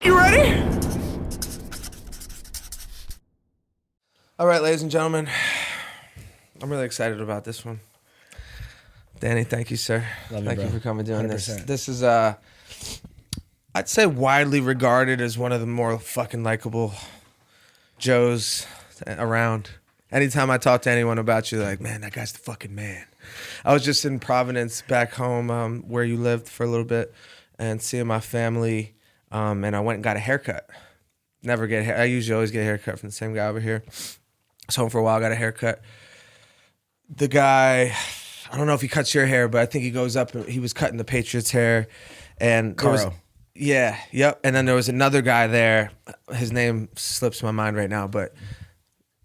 You ready? All right, ladies and gentlemen, I'm really excited about this one. Danny, thank you, sir. Love you, thank you bro. for coming doing 100%. this. This is, I'd say, widely regarded as one of the more fucking likable Joes around. Anytime I talk to anyone about you, they're like, man, that guy's the fucking man. I was just in Providence back home where you lived for a little bit and seeing my family, and I went and got a haircut. Never get hair. I usually always get a haircut from the same guy over here. I was home for a while, got a haircut. The guy, I don't know if he cuts your hair, but I think he goes up and he was cutting the Patriots' hair. And there was, Carl. yeah, yep. And then there was another guy there. His name slips my mind right now, but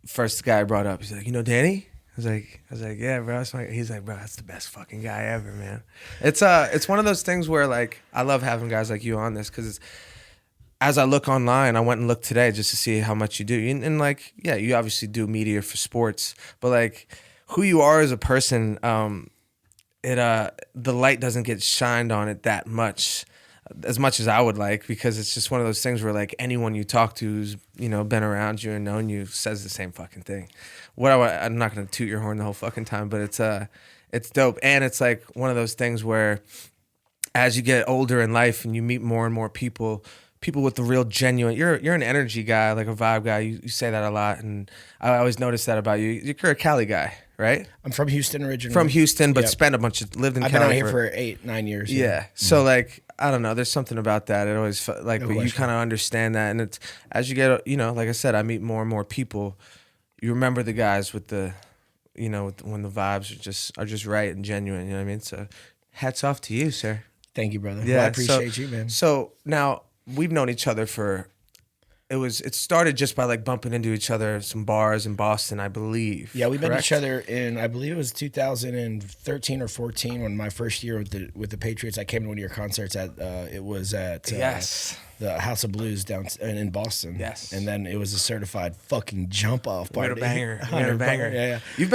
first guy I brought up, he's like, you know Danny? I was like, yeah, bro. He's like, bro, that's the best fucking guy ever, man. It's one of those things where like I love having guys like you on this because as I look online, I went and looked today just to see how much you do. And like, yeah, you obviously do media for sports, but like who you are as a person, the light doesn't get shined on it that much as I would like, because it's just one of those things where like anyone you talk to who's, you know, been around you and known you says the same fucking thing. I'm not going to toot your horn the whole fucking time, but it's dope. And it's like one of those things where as you get older in life and you meet more and more people with the real genuine, you're an energy guy, like a vibe guy. You say that a lot. And I always notice that about you. You're a Cali guy, right? I'm from Houston originally. From Houston, but Yep. lived in I've Cali. been out here for 8-9 years. Yeah. So like, I don't know. There's something about that. It always like, No but you question. kind of understand that. And it's, as you get, you know, like I said, I meet more and more people. You remember the guys with the, you know, when the vibes are just right and genuine. You know what I mean? So hats off to you, sir. Thank you, brother. Yeah. Well, I appreciate you, man. So now we've known each other for, it started just by like bumping into each other at some bars in Boston, I believe. Yeah, we met correct? each other in, I believe it was 2013 or 14 when my first year with the Patriots. I came to one of your concerts it was at Yes. the House of Blues down in Boston. Yes. And then it was a certified fucking jump off We had party. a banger. We had a banger. Yeah. You've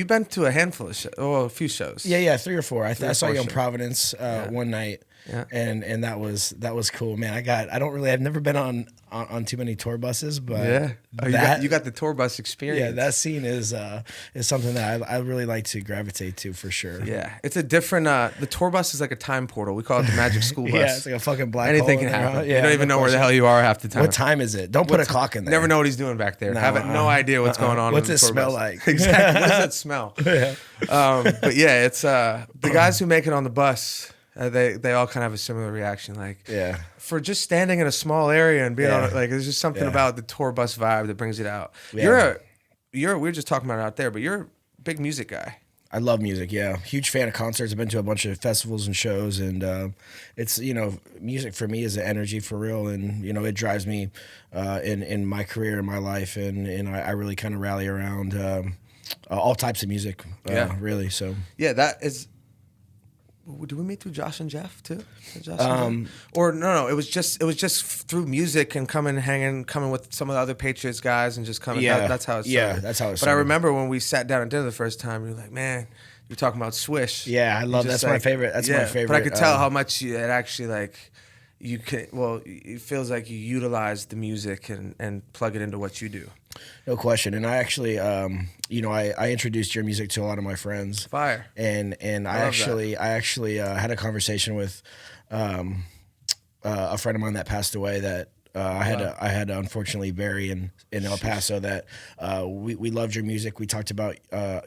been to a handful of shows, a few shows. Yeah, 3 or 4. I saw you in shows. Providence one night. Yeah. And that was cool, man. I've never been on too many tour buses, but Yeah. Oh, you got the tour bus experience. yeah, that scene is something that I really like to gravitate to for sure. Yeah, it's a different. The tour bus is like a time portal. We call it the Magic School Bus. Yeah, it's like a fucking black Anything hole can in there, happen. huh? Yeah, you don't even no know where the question. hell you are half the time. What time is it? Don't put a clock in there. Never know what he's doing back there. No, Have no idea what's going on. What's in it the tour smell bus. like? Exactly. What does that smell? But yeah, it's the guys who make it on the bus. They all kind of have a similar reaction. Like, Yeah. for just standing in a small area and being Yeah. on it, like there's just something Yeah. about the tour bus vibe that brings it out. Yeah. We were just talking about it out there, but you're a big music guy. I love music, yeah. Huge fan of concerts. I've been to a bunch of festivals and shows, and it's, you know, music for me is an energy for real, and, you know, it drives me in my career, in my life, and I really kind of rally around all types of music, really, so. Yeah, that is. Did we meet through Josh and Jeff too? Josh and Jeff? Or no, it was just through music and coming with some of the other Patriots guys and just coming. Yeah, that's how it started. yeah, that's how it But I started. remember when we sat down and dinner the first time, you were like, man, you're talking about Swish. Yeah, I love You just that's my favorite. That's my favorite. But I could tell how much it actually like. You can it feels like you utilize the music and plug it into what you do. No question. And I actually, you know, I introduced your music to a lot of my friends. Fire. And I actually had a conversation with a friend of mine that passed away that I had to unfortunately bury in El Paso. That we loved your music. We talked about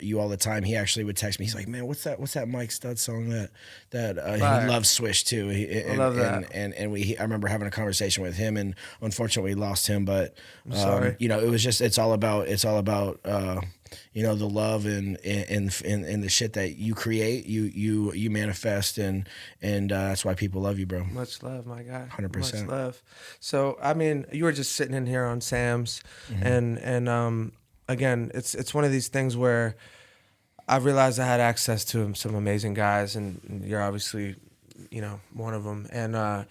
you all the time. He actually would text me. He's like, man, what's that Mike Stud song that he loves Swish too. I love that. And I remember having a conversation with him, and unfortunately we lost him. But I'm sorry. you know, it was just it's all about you know, the love and the shit that you create, you manifest, and that's why people love you, bro. Much love, my guy. 100%. Much love. So, I mean, you were just sitting in here on Sam's, and again, it's one of these things where I realized I had access to some amazing guys, and you're obviously, you know, one of them. And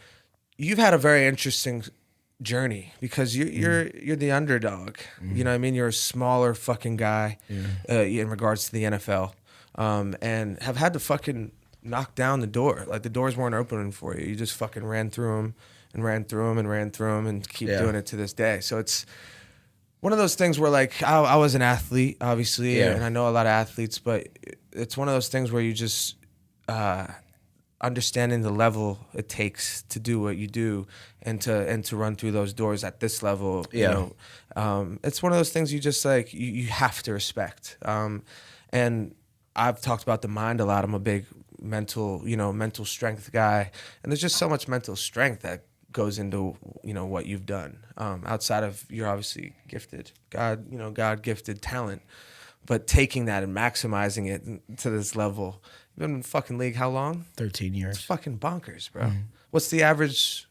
you've had a very interesting journey because you're the underdog. You know what I mean? You're a smaller fucking guy in regards to the NFL, and have had to fucking knock down the door. Like the doors weren't opening for you. You just fucking ran through them ran through them and keep doing it to this day. So it's one of those things where like I was an athlete, obviously, and I know a lot of athletes, but it's one of those things where you just understanding the level it takes to do what you do and to run through those doors at this level. You know, it's one of those things you just like you have to respect. And I've talked about the mind a lot. I'm a big mental strength guy, and there's just so much mental strength that goes into what you've done outside of you're obviously gifted, God gifted talent, but taking that and maximizing it to this level. You've been in the fucking league how long? 13 years. It's fucking bonkers, bro. What's the average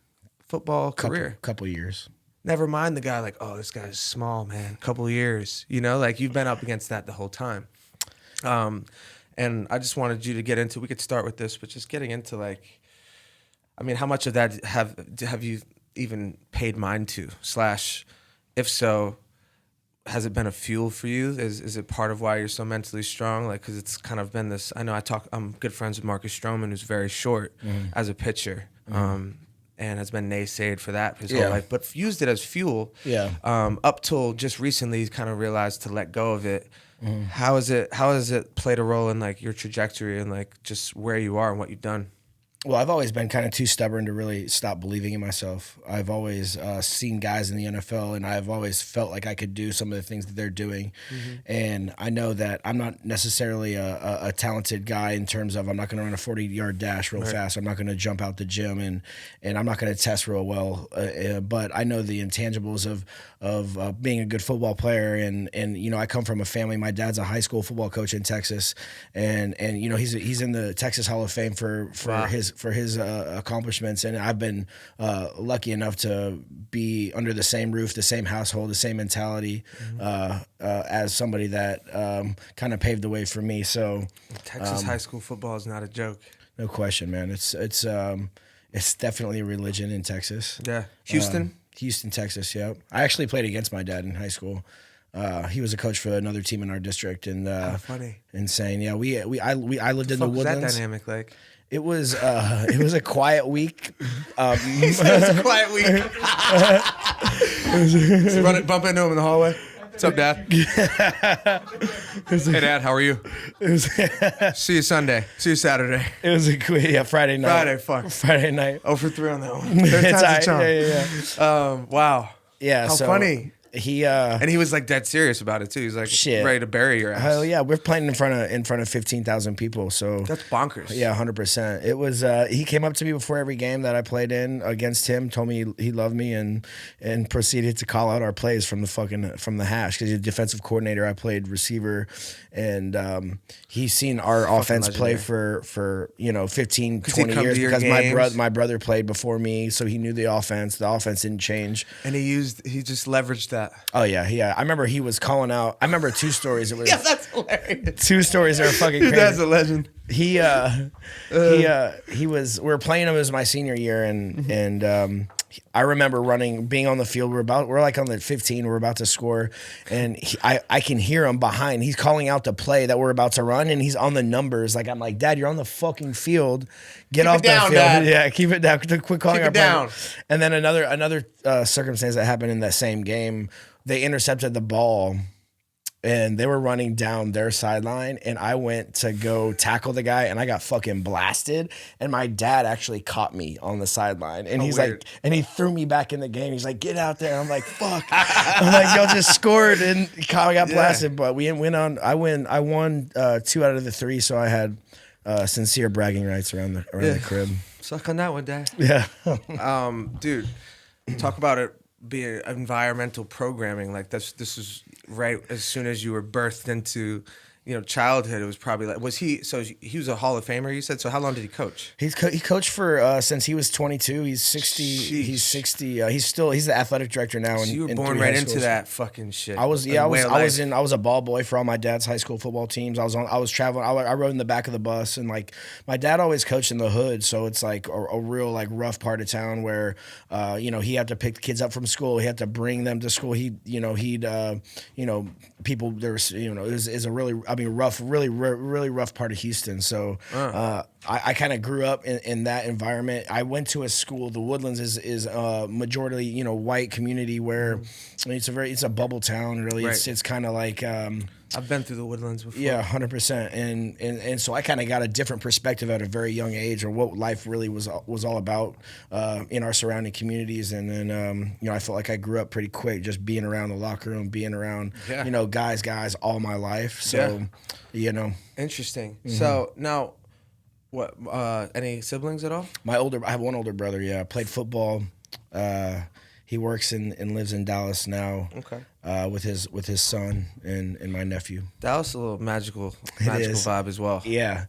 football career? Couple years. Never mind the guy like, oh, this guy's small, man. Couple years, like you've been up against that the whole time. And I just wanted you to get into. We could start with this, but just getting into like. I mean, how much of that have you even paid mind to? / if so, has it been a fuel for you? Is it part of why you're so mentally strong? Like, because it's kind of been this. I know I'm good friends with Marcus Stroman, who's very short as a pitcher, and has been naysayed for that his whole life, but used it as fuel. Up till just recently, he's kind of realized to let go of it. How has it played a role in like your trajectory and like just where you are and what you've done? Well, I've always been kind of too stubborn to really stop believing in myself. I've always seen guys in the NFL, and I've always felt like I could do some of the things that they're doing. And I know that I'm not necessarily a talented guy in terms of I'm not going to run a 40-yard dash real fast. I'm not going to jump out the gym, and I'm not going to test real well. But I know the intangibles of being a good football player. And I come from a family. My dad's a high school football coach in Texas, and he's in the Texas Hall of Fame for his accomplishments, and I've been lucky enough to be under the same roof, the same household, the same mentality as somebody that kind of paved the way for me. So Texas high school football is not a joke. No question, man. It's definitely a religion in Texas. Yeah, Houston, Texas. Yeah, I actually played against my dad in high school. He was a coach for another team in our district, and funny, insane. Yeah, I lived in the woodlands. What was that dynamic like? It was a quiet week. He said it was a quiet week. Bump into him in the hallway. What's up, Dad? Hey, Dad, how are you? See you Sunday. See you Saturday. It was a Friday night. Friday night. 0 for 3 on that one. Third time's a charm. Yeah. Wow. Yeah. How funny. And he was like dead serious about it too. He's like ready to bury your ass. Hell yeah, we're playing in front of 15,000 people. So that's bonkers. Yeah, 100%. It was. He came up to me before every game that I played in against him, told me he loved me, and proceeded to call out our plays from the hash because he's a defensive coordinator. I played receiver, and he's seen our offense play for 15, 20 years because my brother played before me, so he knew the offense. The offense didn't change, and he just leveraged that. Oh yeah. I remember he was calling out. I remember 2 stories. It was that's hilarious. 2 stories that are fucking crazy. That's a legend. He was. We were playing him as my senior year, and I remember being on the field. We're like on the 15. We're about to score, and I can hear him behind. He's calling out the play that we're about to run, and he's on the numbers. Like I'm like, Dad, you're on the fucking field. Get off the field. Dad. Yeah, keep it down. Quit calling out down. And then another circumstance that happened in that same game, they intercepted the ball. And they were running down their sideline, and I went to go tackle the guy, and I got fucking blasted. And my dad actually caught me on the sideline, and he's weird. Like, and he threw me back in the game. He's like, "Get out there!" I'm like, "Fuck!" I'm like, "Y'all just scored," and I got blasted. But we went on. I won 2 out of the 3, so I had sincere bragging rights around the crib. Suck on that one, Dad. Yeah, dude. Talk about it. Be environmental programming like this is right as soon as you were birthed into childhood. It was probably like he was a Hall of Famer, you said? So how long did he coach? He coached for since he was 22. He's 60. Sheesh. He's 60. He's the athletic director now. So you were born right into that fucking shit. I was a ball boy for all my dad's high school football teams. I was traveling. I rode in the back of the bus, and like my dad always coached in the hood, so it's like a real like rough part of town where he had to pick the kids up from school. He had to bring them to school. People there was it was a really mean, rough, really rough part of Houston. So I kind of grew up in that environment. I went to a school. The Woodlands is a majority, you know, white community where I mean, it's a bubble town. Really, it's kind of like. I've been through the Woodlands before. Yeah, 100%. And so I kind of got a different perspective at a very young age, or what life really was all about in our surrounding communities. And then you know, I felt like I grew up pretty quick, just being around the locker room, being around you know, guys all my life. So you know, interesting. So now, what? Any siblings at all? I have one older brother. Yeah, played football. He works and lives in Dallas now. Okay. With his son and my nephew. Dallas a little magical vibe as well. Yeah.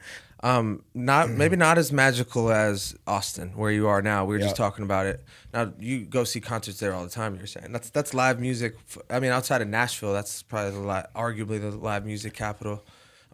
Maybe not as magical as Austin, where you are now. We were just talking about it. Now you go see concerts there all the time. You're saying that's live music. I mean, outside of Nashville, that's probably arguably the live music capital.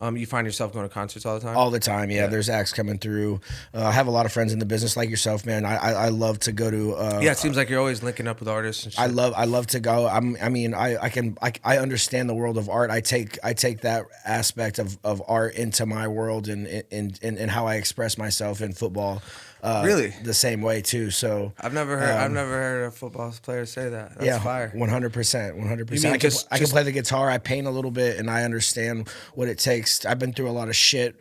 You find yourself going to concerts all the time? All the time, yeah. There's acts coming through. I have a lot of friends in the business like yourself, man. I love to go to. It seems like you're always linking up with artists and shit. I love to go. I understand the world of art. I take that aspect of art into my world and how I express myself in football. Really? The same way too. So I've never heard a football player say that. That's fire. 100%. I can play the guitar. I paint a little bit, and I understand what it takes. I've been through a lot of shit,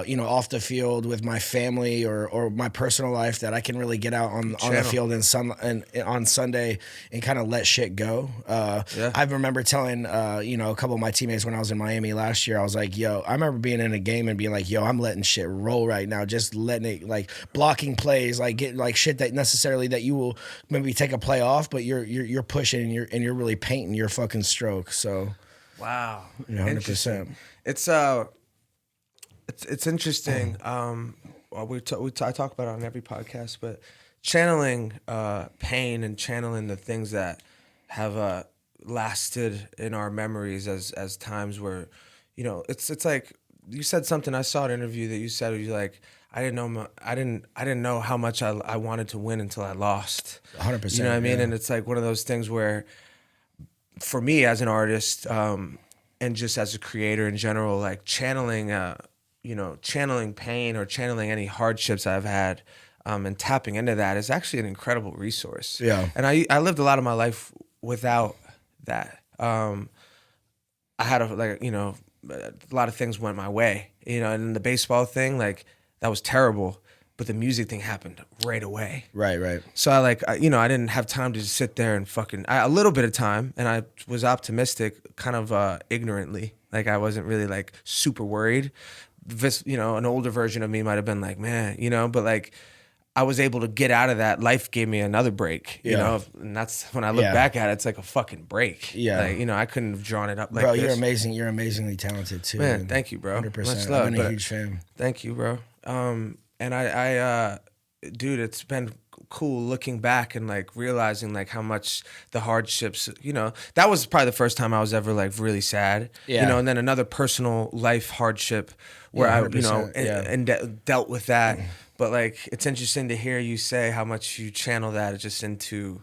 you know, off the field with my family or my personal life that I can really get out on the field and on Sunday and kind of let shit go. I remember telling you know, a couple of my teammates when I was in Miami last year, I was like, yo, I remember being in a game and being like, yo, I'm letting shit roll right now, just letting it like blocking plays, like get like shit that necessarily that you will maybe take a play off, but you're pushing and you're really painting your fucking stroke. So wow, 100%. It's interesting. I talk about it on every podcast, but channeling pain and channeling the things that have lasted in our memories as times where, you know, it's like you said something. I saw an interview that you said you're like, I didn't know how much I wanted to win until I lost. 100%. You know what I mean? And it's like one of those things where, for me as an artist, and just as a creator in general, like channeling pain or channeling any hardships I've had, and tapping into that is actually an incredible resource. Yeah. And I lived a lot of my life without that. I had a lot of things went my way, you know, and the baseball thing, like, that was terrible, but the music thing happened right away. Right. So I didn't have time to just sit there and a little bit of time, and I was optimistic, kind of ignorantly. Like, I wasn't really like super worried. This, you know, an older version of me might have been like, man, you know, but like, I was able to get out of that. Life gave me another break, you know, and that's when I look back at it, it's like a fucking break. Yeah. Like, you know, I couldn't have drawn it up like this. Bro, you're amazing. You're amazingly talented too. Man, thank you, bro. 100%. Much love, I've been a huge fan. Thank you, bro. And I dude, it's been cool looking back and like realizing like how much the hardships, you know, that was probably the first time I was ever like really sad, you know, and then another personal life hardship where I, you know, and dealt with that. But like, it's interesting to hear you say how much you channel that just into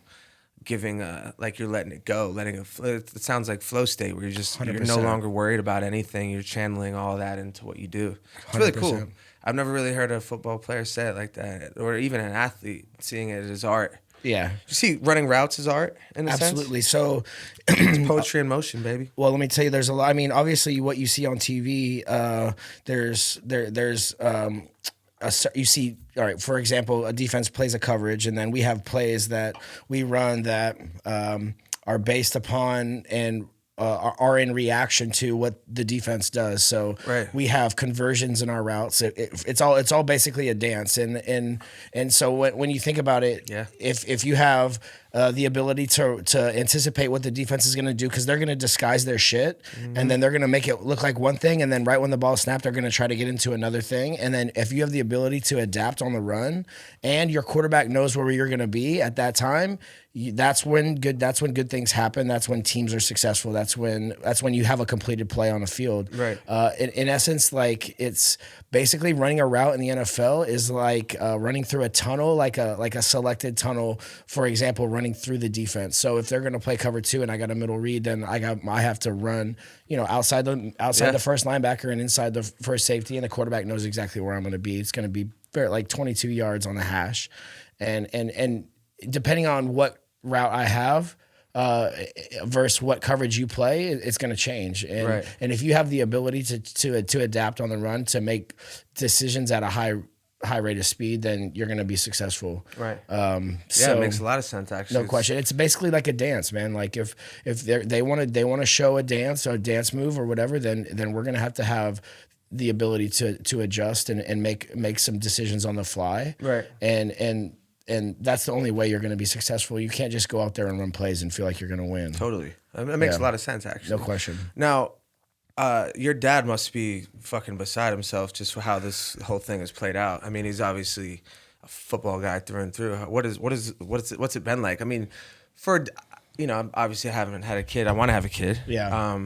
giving like you're letting it go, letting it it sounds like flow state where you're no longer worried about anything. You're channeling all that into what you do. It's really cool. I've never really heard a football player say it like that, or even an athlete seeing it as art. Yeah. You see running routes as art in a Absolutely. sense? So it's poetry in motion, baby. Well, let me tell you, there's a lot. I mean, obviously what you see on TV, you see, all right, for example, a defense plays a coverage, and then we have plays that we run that are based upon and are in reaction to what the defense does. So we have conversions in our routes. It's all basically a dance. And so when you think about it, if you have the ability to anticipate what the defense is going to do, because they're going to disguise their shit, and then they're going to make it look like one thing, and then right when the ball snapped, they're going to try to get into another thing. And then if you have the ability to adapt on the run, and your quarterback knows where you're going to be at that time, that's when good things happen. That's when teams are successful. That's when you have a completed play on the field. Right. In essence, like, it's basically running a route in the NFL is like running through a tunnel, like a selected tunnel. For example, running through the defense. So if they're going to play cover 2 and I got a middle read, then I have to run, outside the first linebacker and inside the first safety, and the quarterback knows exactly where I'm going to be. It's going to be like 22 yards on the hash, and depending on what route I have versus what coverage you play, it's going to change. And and if you have the ability to adapt on the run, to make decisions at a high rate of speed, then you're going to be successful. Right. So it makes a lot of sense, actually. No question. It's basically like a dance, man. Like if they want to show a dance or a dance move or whatever, then we're going to have the ability to adjust and make some decisions on the fly. Right. And that's the only way you're going to be successful. You can't just go out there and run plays and feel like you're going to win. Totally. It makes a lot of sense, actually. No question. Now, your dad must be fucking beside himself just for how this whole thing has played out. I mean, he's obviously a football guy through and through. What's it been like? I mean, obviously I haven't had a kid. I want to have a kid. Yeah.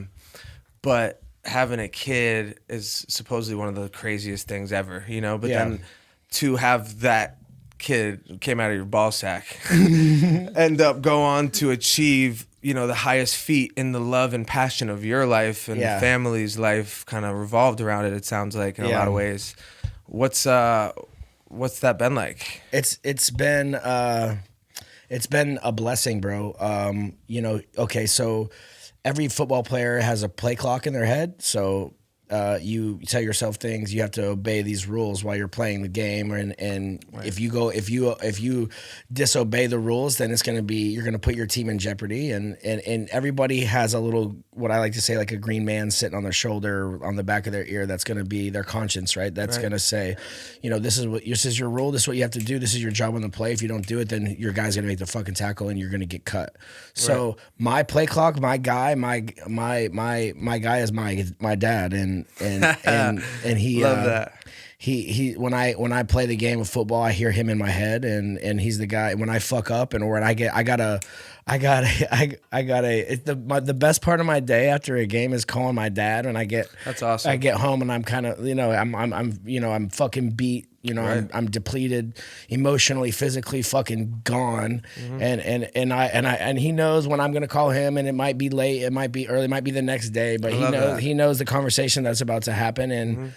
But having a kid is supposedly one of the craziest things ever, But then to have that kid came out of your ball sack, go on to achieve, the highest feat in the love and passion of your life and family's life, kind of revolved around it. It sounds like in a lot of ways. What's that been like? It's been a blessing, bro. Okay, so every football player has a play clock in their head, so you tell yourself things. You have to obey these rules while you're playing the game, and if you disobey the rules, then you're gonna put your team in jeopardy. And everybody has a little, what I like to say, like a green man sitting on their shoulder, on the back of their ear. That's gonna be their conscience, right? That's gonna say, this is your rule. This is what you have to do. This is your job on the play. If you don't do it, then your guy's gonna make the fucking tackle, and you're gonna get cut. So my play clock, my guy, my guy is my dad, and he love that. He when I play the game of football, I hear him in my head, and he's the guy. When I fuck up the best part of my day after a game is calling my dad. And that's awesome. I get home and I'm kind of I'm fucking beat. I'm depleted, emotionally, physically, fucking gone. Mm-hmm. And he knows when I'm gonna call him, and it might be late, it might be early, it might be the next day, but he knows the conversation that's about to happen. And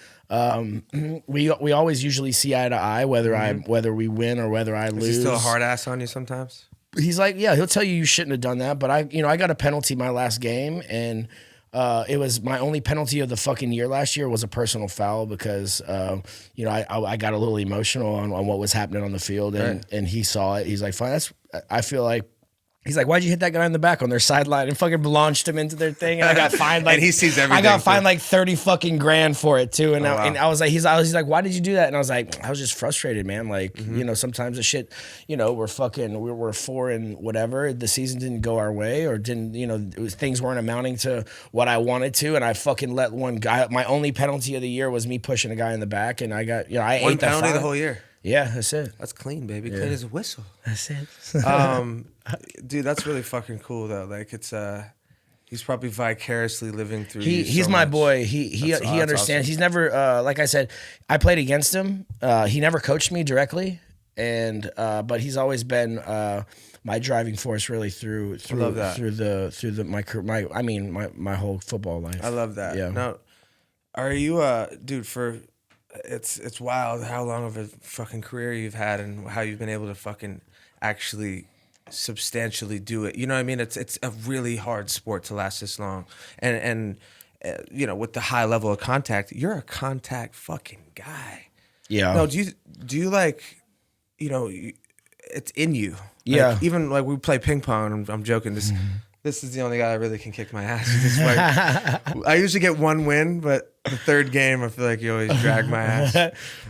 we always usually see eye to eye, whether we win or whether I lose. Is he still a hard ass on you sometimes? He's like, yeah, he'll tell you shouldn't have done that, but I got a penalty my last game, and it was my only penalty of the fucking year last year was a personal foul because, I got a little emotional on what was happening on the field, and he saw it. He's like, fine, I feel like, he's like, why'd you hit that guy in the back on their sideline, and fucking launched him into their thing? And I got fined and he sees everything. I got fined like 30 fucking grand for it too. And I was like, he's like, why did you do that? And I was like, I was just frustrated, man. Like, sometimes the shit, we're 4 and whatever. The season didn't go our way, or didn't, things weren't amounting to what I wanted to. And I fucking let one guy, my only penalty of the year was me pushing a guy in the back. And I got, I one ate that penalty fine. The whole year. Yeah, that's it. That's clean, baby. Clean as a whistle. That's it. Dude, that's really fucking cool though. Like it's he's probably vicariously living through. He's my boy. He understands. Awesome. He's never like I said, I played against him. He never coached me directly, and but he's always been my driving force really through my whole football life. I love that. Yeah. Now, are you dude, it's wild how long of a fucking career you've had and how you've been able to fucking actually substantially do it. You know what I mean? It's a really hard sport to last this long. And with the high level of contact, you're a contact fucking guy. Yeah. No, do you like, it's in you. Yeah. Like, even like we play ping pong, I'm joking. This is the only guy that really can kick my ass. I usually get one win, but the third game, I feel like you always drag my ass.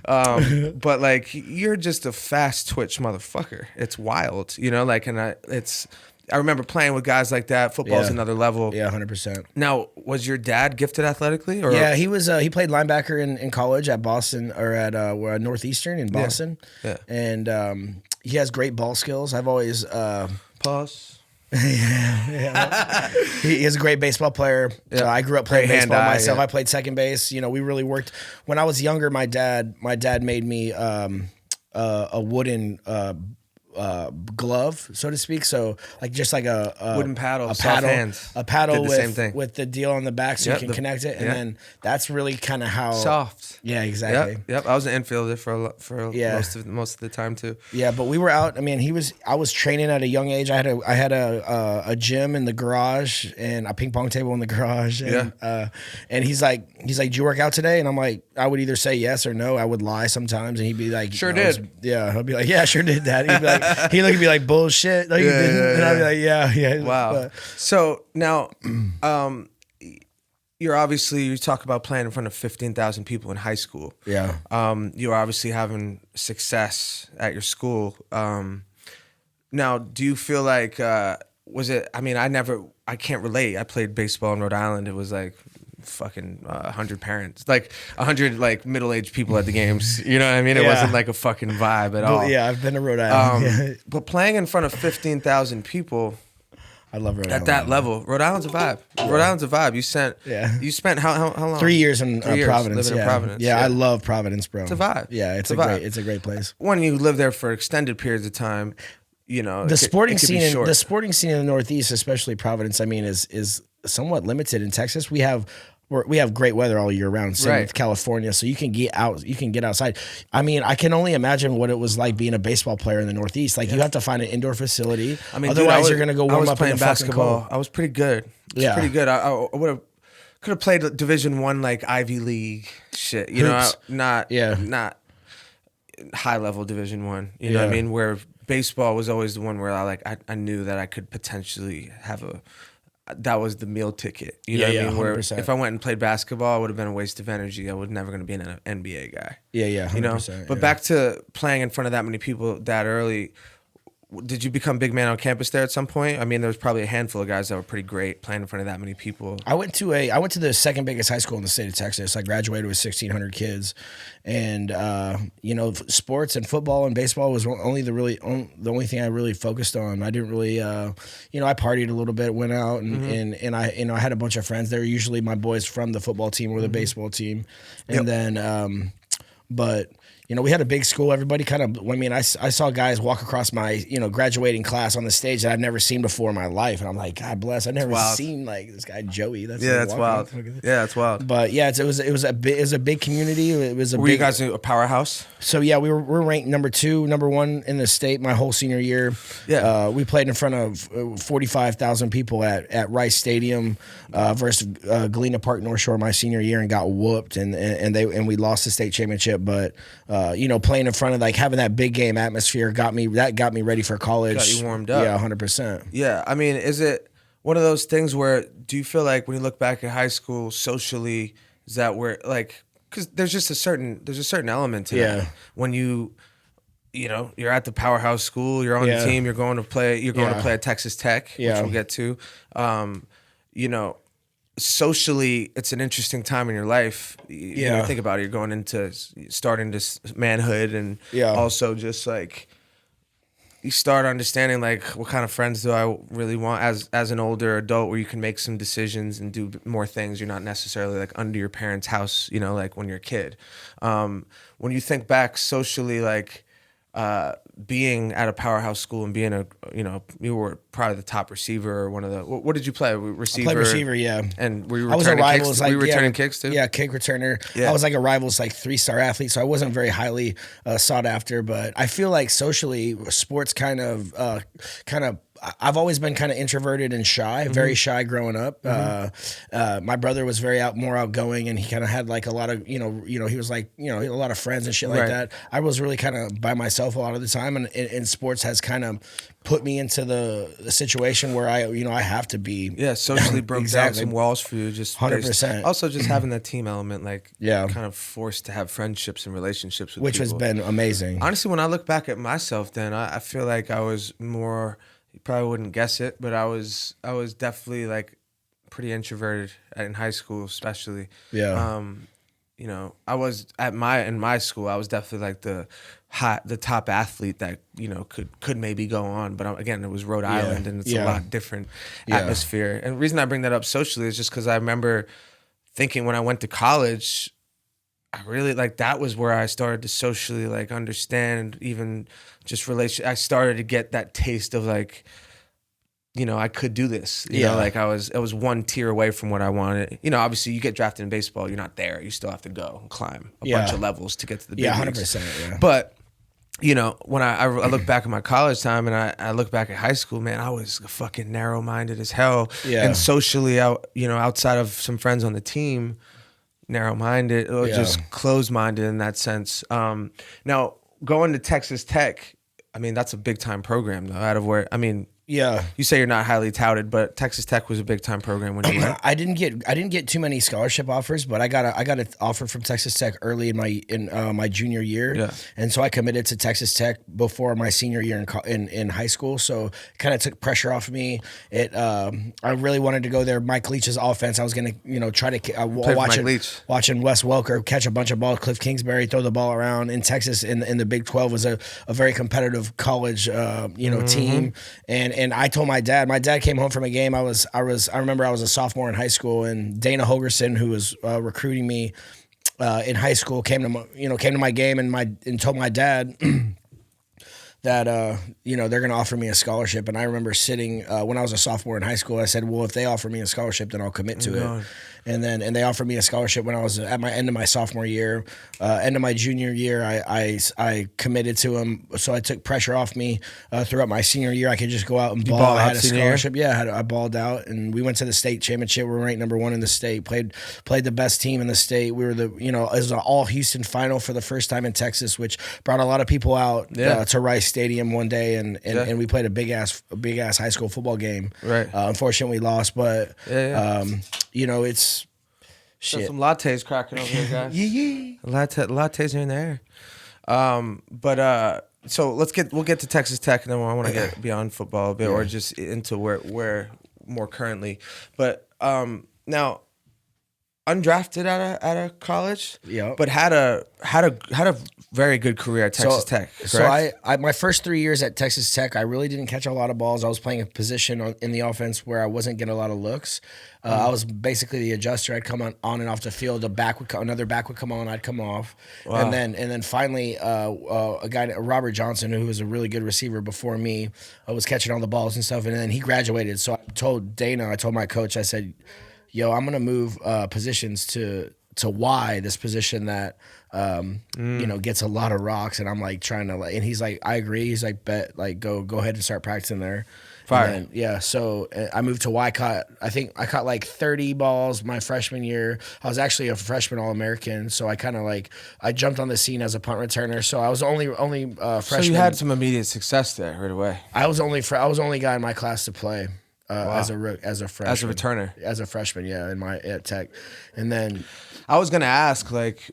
But like, you're just a fast twitch motherfucker. It's wild, I remember playing with guys like that. Football's another level. Yeah, 100%. Now, was your dad gifted athletically? Or? Yeah, he was. He played linebacker in college at Boston, or at Northeastern in Boston. Yeah. And he has great ball skills. I've always pause. Yeah. He is a great baseball player. Yeah. I grew up playing baseball myself. Yeah. I played second base. We really worked. When I was younger, my dad made me a wooden glove, so to speak. So like just like a wooden paddle, a soft hands. a paddle Did the with same thing. with the deal on the back, so Yep, you can connect it, and then that's really kind of how soft. Yeah, exactly. Yep. I was an infielder for Yeah. most of the time too. Yeah, but we were out. I mean, I was training at a young age. I had a gym in the garage and a ping pong table in the garage. And, and he's like, do you work out today? And I'm like, I would either say yes or no. I would lie sometimes, and he'd be like, sure did. I'd be like, yeah, sure did that. He'd be like, he'd look at me like bullshit. Like, and I'd be like, yeah. Wow. But, so now, you talk about playing in front of 15,000 people in high school. Yeah. You're obviously having success at your school. Now, do you feel like, was it, I mean, I can't relate. I played baseball in Rhode Island. It was like fucking 100 parents, like 100 like middle-aged people at the games. You know what I mean? It wasn't like a fucking vibe at all. Yeah, I've been to Rhode Island. But playing in front of 15,000 people, I love Rhode Island. at that level, Rhode Island's a vibe. Rhode Island's a vibe. You spent how long? 3 years in Providence. Living in Providence. Yeah, I love Providence, bro. It's a vibe. Yeah, it's a great place. When you live there for extended periods of time, you know, the sporting scene in the Northeast, especially Providence, I mean, is somewhat limited. In Texas, we have great weather all year round. Same with California, so you can get out. You can get outside. I mean, I can only imagine what it was like being a baseball player in the Northeast. Like you have to find an indoor facility. I mean, otherwise you're gonna go warm up in the basketball. I was pretty good. Pretty good. I could have played Division I like Ivy League shit. You know, not high level Division I. You know what I mean? Where baseball was always the one where I knew that I could potentially have that was the meal ticket. You know what I mean? 100%. Where if I went and played basketball, it would have been a waste of energy. I was never going to be an NBA guy. 100%. You know? But back to playing in front of that many people that early, did you become big man on campus there at some point? I mean, there was probably a handful of guys that were pretty great playing in front of that many people. I went to the second biggest high school in the state of Texas. I graduated with 1,600 kids, and you know, sports and football and baseball was only the only thing I really focused on. I didn't really, you know, I partied a little bit, went out, and I had a bunch of friends. They were usually my boys from the football team or the baseball team, and then, but. You know, we had a big school. Everybody kind of, I mean, I saw guys walk across my, you know, graduating class on the stage that I've never seen before in my life. And I'm like, God bless. I've never seen like this guy, Joey. That's wild. Yeah, that's wild. But yeah, it was a big community. It was Were you guys a powerhouse? So yeah, we're ranked number 1 in the state my whole senior year. Yeah. We played in front of 45,000 people at Rice Stadium versus Galena Park North Shore my senior year and got whooped and we lost the state championship. But you know, playing in front of like having that big game atmosphere got me ready for college. Got you warmed up. Yeah, 100%. Yeah, I mean, is it one of those things where do you feel like when you look back at high school socially, is that where like because there's a certain element to that when you know you're at the powerhouse school, you're on the team, you're going to play at Texas Tech, which we'll get to. You know. Socially, it's an interesting time in your life. You know, think about it. You're going into starting this manhood, and also just like you start understanding like what kind of friends do I really want as an older adult, where you can make some decisions and do more things. You're not necessarily like under your parents' house, you know, like when you're a kid. When you think back socially, like being at a powerhouse school and being you were probably the top receiver or one of the. What did you play? Receiver. I played receiver, yeah. And were you returning kicks? Were you returning kicks too? Yeah, kick returner. Yeah. I was like a Rivals like 3-star athlete, so I wasn't very highly sought after. But I feel like socially, sports kind of. I've always been kind of introverted and shy, very shy growing up. My brother was more outgoing, and he kind of had like a lot of, you know, he was like, you know, a lot of friends and shit like that. I was really kind of by myself a lot of the time, and sports has kind of put me into the situation where I have to be. Yeah, socially broke down some walls for you, just 100%. Also, just having that team element, like kind of forced to have friendships and relationships with which people. Has been amazing. Honestly, when I look back at myself, then I feel like I was more. You probably wouldn't guess it, but I was definitely like pretty introverted in high school, especially. Yeah. You know, I was in my school. I was definitely like the top athlete that you know could maybe go on, but again, it was Rhode Island, and it's a lot different atmosphere. And the reason I bring that up socially is just because I remember thinking when I went to college, I really like that was where I started to socially like understand even just relation. I started to get that taste of like, you know, I could do this. You know, like I was one tier away from what I wanted. You know, obviously you get drafted in baseball, you're not there. You still have to go and climb a bunch of levels to get to the big leagues. 100%. Yeah. But you know, when I look back at my college time and I look back at high school, man, I was fucking narrow-minded as hell. Yeah. And socially, outside of some friends on the team, narrow-minded or just closed-minded in that sense. Now, going to Texas Tech, I mean, that's a big-time program, though, out of where, I mean, Yeah. you say you're not highly touted, but Texas Tech was a big time program when you went. I didn't get too many scholarship offers, but I got an offer from Texas Tech early in my junior year, Yeah. and so I committed to Texas Tech before my senior year in high school. So it kind of took pressure off me. I really wanted to go there. Mike Leach's offense, I was gonna try to watching Wes Welker catch a bunch of balls, Cliff Kingsbury throw the ball around in Texas in the Big 12 was a very competitive college team. And I told my dad came home from a game. I remember I was a sophomore in high school, and Dana Holgerson, who was recruiting me in high school, came to my game and told my dad that they're going to offer me a scholarship. And I remember sitting when I was a sophomore in high school. I said, well, if they offer me a scholarship, then I'll commit to it. And they offered me a scholarship when I was at my end of my sophomore year. End of my junior year, I committed to them. So I took pressure off me throughout my senior year. I could just go out and ball. I had a scholarship. Yeah, I balled out, and we went to the state championship. We were ranked number 1 in the state. Played the best team in the state. We were it was an all Houston final for the first time in Texas, which brought a lot of people out to Rice Stadium one day, and we played a big ass high school football game. Right. Unfortunately, we lost, but it's. Shit. Got some lattes cracking over here, guys. Yeah. Lattes are in the air. So we'll get to Texas Tech, and then I want to get beyond football a bit, or just into where more currently. But now, undrafted out of college, but had a very good career at Texas Tech. Correct? So I my first 3 years at Texas Tech, I really didn't catch a lot of balls. I was playing a position in the offense where I wasn't getting a lot of looks. I was basically the adjuster. I'd come on and off the field. Another back would come on. I'd come off, and then finally a guy, Robert Johnson, who was a really good receiver before me, was catching all the balls and stuff. And then he graduated. So I told my coach, I said, yo, I'm gonna move positions to Y, this position that gets a lot of rocks, and I'm like trying to and he's like, I agree. He's like, bet, like go ahead and start practicing there. Fire. Then, so I moved to Y. I think I caught like 30 balls my freshman year. I was actually a freshman All-American, so I kind of I jumped on the scene as a punt returner. So I was only freshman. So you had some immediate success there right away. I was only guy in my class to play. As a freshman, as a returner, as a freshman, at Tech, and then I was gonna ask, like,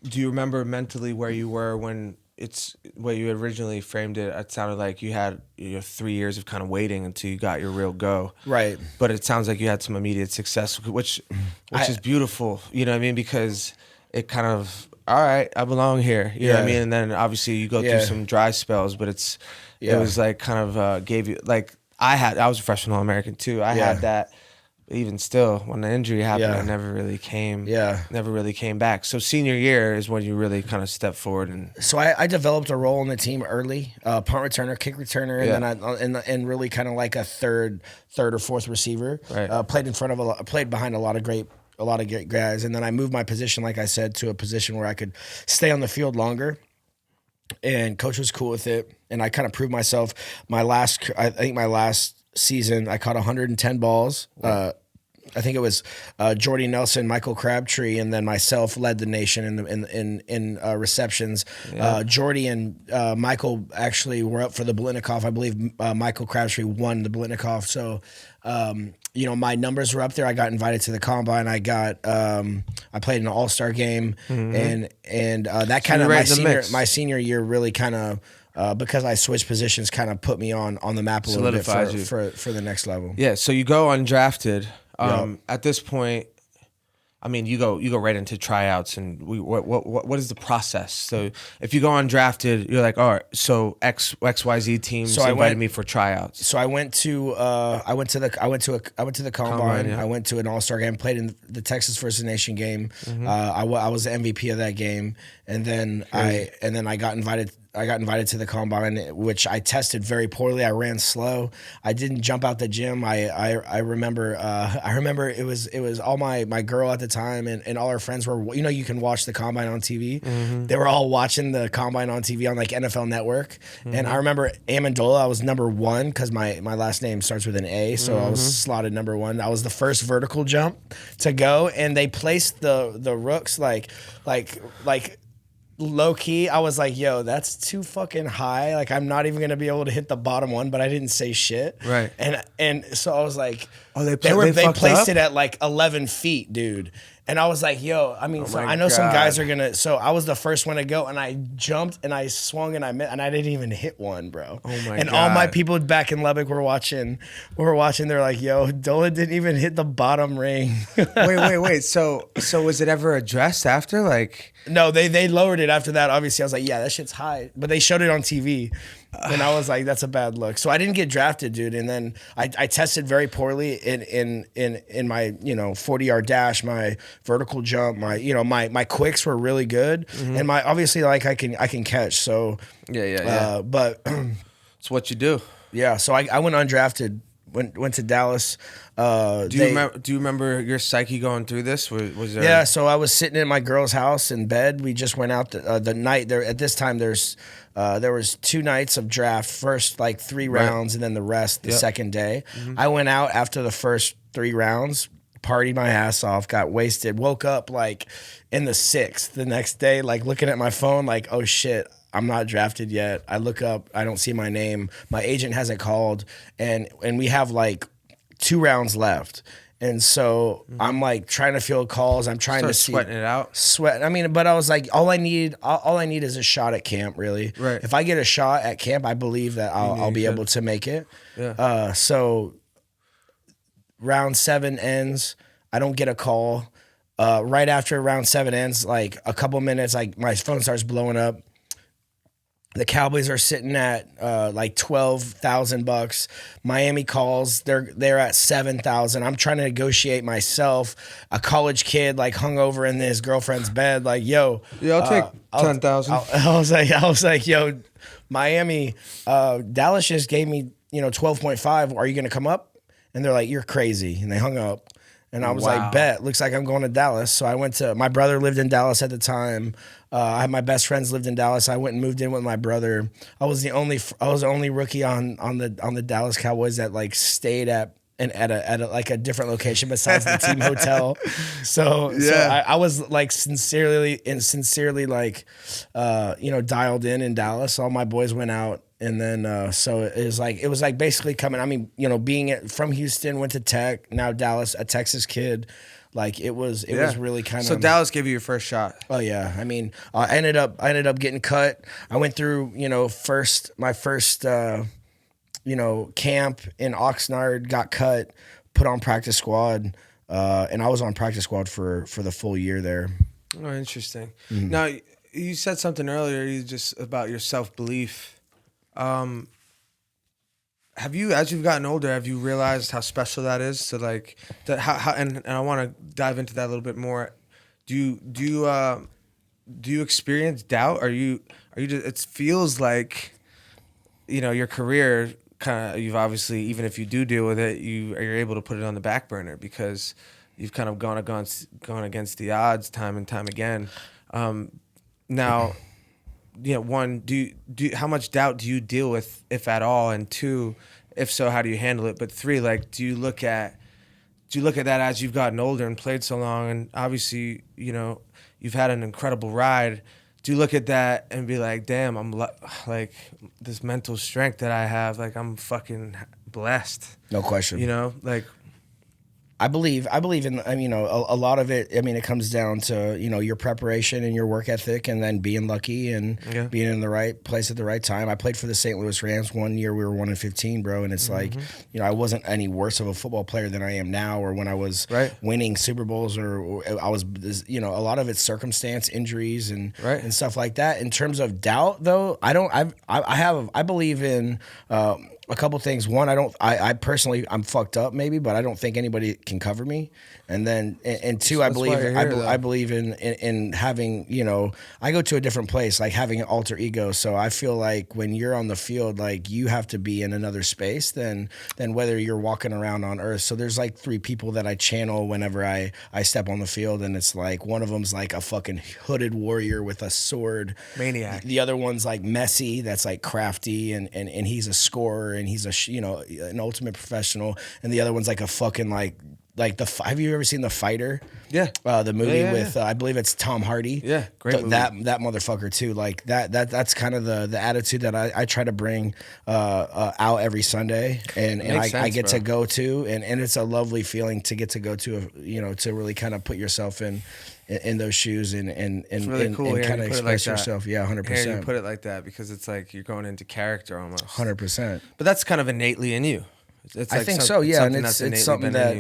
do you remember mentally where you were when it's what you originally framed it? It sounded like you had 3 years of kind of waiting until you got your real go, right? But it sounds like you had some immediate success, which is beautiful. You know what I mean? Because it kind of, all right, I belong here. You know what I mean? And then obviously you go through some dry spells, but it was like kind of gave you like. I was a freshman All-American too. I had that, but even still, when the injury happened, I never really came. Never really came back. So senior year is when you really kind of step forward and. So I developed a role in the team early, punt returner, kick returner, and then and really kind of like a third or fourth receiver. Right. Played behind a lot of great guys, and then I moved my position, like I said, to a position where I could stay on the field longer. And coach was cool with it, and I kind of proved myself. I think my last season, I caught 110 balls. I think it was Jordy Nelson, Michael Crabtree, and then myself led the nation in receptions. Jordy and Michael actually were up for the Blitnikoff. I believe Michael Crabtree won the Blitnikoff. So. My numbers were up there. I got invited to the combine. I played in an all-star game, and that kind of my senior year really kind of because I switched positions, kind of put me on the map a little bit for the next level. Yeah. So you go undrafted. At this point, I mean, you go right into tryouts, and what is the process? So if you go undrafted, you're like, all right, so XYZ teams invited me for tryouts. So I went to the combine. Yeah. I went to an All-Star game, played in the Texas First Nation game. I was the MVP of that game, and then I got invited. I got invited to the combine, which I tested very poorly. I ran slow. I didn't jump out the gym. I remember it was all my girl at the time and all her friends were, you can watch the combine on TV. They were all watching the combine on TV on like NFL Network. And I remember Amendola, I was number 1 because my last name starts with an A, so I was slotted number 1. I was the first vertical jump to go, and they placed the rooks like low key. I was like, yo, that's too fucking high. Like, I'm not even gonna be able to hit the bottom one, but I didn't say shit. Right. And so I was like, oh, they placed it at like 11 feet, dude. And I was like, yo, I mean, so I know some guys are gonna. So I was the first one to go, and I jumped and I swung and I didn't even hit one, bro. Oh my and God. all my people back in Lubbock were watching. They're like, yo, Dolan didn't even hit the bottom ring. wait. So was it ever addressed after? Like, no, they lowered it after that. Obviously, I was like, yeah, that shit's high. But they showed it on TV. And I was like, that's a bad look. So I didn't get drafted, dude. And then I tested very poorly in my 40-yard dash, my vertical jump, my quicks were really good, and my obviously like I can catch. So yeah. But it's what you do. Yeah. So I went undrafted. Went to Dallas. Do you remember your psyche going through this? Was there? Yeah. So I was sitting in my girl's house in bed. We just went out the night there. At this time, there was 2 nights of draft. First, like 3 rounds, and then the rest the second day. I went out after the first 3 rounds, partied my ass off, got wasted, woke up like in the 6th the next day, like looking at my phone, like, oh shit, I'm not drafted yet. I look up, I don't see my name. My agent hasn't called, and we have like 2 rounds left. And so I'm like trying to field calls. I'm trying to see sweating it out. I mean, but I was like, all I need is a shot at camp, really. Right. If I get a shot at camp, I believe that I'll be able to make it. Yeah. So round 7 ends. I don't get a call. Right after round 7 ends, like a couple minutes, like my phone starts blowing up. The Cowboys are sitting at like $12,000. Miami calls. They're at $7,000. I'm trying to negotiate myself. A college kid like hung over in his girlfriend's bed. Like, yo, I'll take 10,000. I was like, yo, Miami, Dallas just gave me 12.5. Are you gonna come up? And they're like, you're crazy. And they hung up. And I was like, bet. Looks like I'm going to Dallas. So I went to, my brother lived in Dallas at the time. I had my best friends lived in Dallas. I went and moved in with my brother. I was the only rookie on the Dallas Cowboys that like stayed at a different location besides the team hotel. So I was like sincerely like dialed in Dallas. All my boys went out. And then, so it was like basically coming. I mean, being from Houston, went to Tech, now Dallas, a Texas kid. Like it was really kind of. So Dallas gave you your first shot. Oh yeah, I mean, I ended up getting cut. I went through, my first camp in Oxnard, got cut, put on practice squad, and I was on practice squad for the full year there. Oh, interesting. Mm-hmm. Now, you said something earlier, just about your self-belief. Have you, as you've gotten older, have you realized how special that is? To like, how and I want to dive into that a little bit more. Do you experience doubt? Are you just? It feels like, your career kind of. You've obviously, even if you do deal with it, you're able to put it on the back burner because you've kind of gone against the odds time and time again. Now. One, how much doubt do you deal with, if at all? And 2, if so, how do you handle it? But 3, like, do you look at that as you've gotten older and played so long, and obviously, you've had an incredible ride. Do you look at that and be like, damn, I'm like this mental strength that I have, like I'm fucking blessed. No question. Like. I believe in, you know, a lot of it. I mean, it comes down to, you know, your preparation and your work ethic, and then being lucky and being in the right place at the right time. I played for the St. Louis Rams one year. We were 1-15, bro, and it's like, you know, I wasn't any worse of a football player than I am now, or when I was winning Super Bowls, or I was, you know, a lot of it's circumstance, injuries, and stuff like that. In terms of doubt, though, I believe in. A couple things. One, I personally, I'm fucked up maybe, but I don't think anybody can cover me. And then, and two, I believe in having, you know, I go to a different place, like having an alter ego. So I feel like when you're on the field, like you have to be in another space than whether you're walking around on earth. So there's like 3 people that I channel whenever I step on the field. And it's like, one of them's like a fucking hooded warrior with a sword. Maniac. The other one's like Messi, that's like crafty, and he's a scorer, and he's you know, an ultimate professional. And the other one's like a fucking like have you ever seen The Fighter? Yeah. The movie with I believe it's Tom Hardy. Yeah, great movie. That motherfucker too. Like that's kind of the attitude that I try to bring out every Sunday, and I get to go to, and it's a lovely feeling to get to go to, you know, to really kind of put yourself in those shoes and really cool and kind of express like yourself. Yeah, 100%. You put it like that because it's like you're going into character almost. 100%. But that's kind of innately in you. It's like I think so, yeah, and it's something that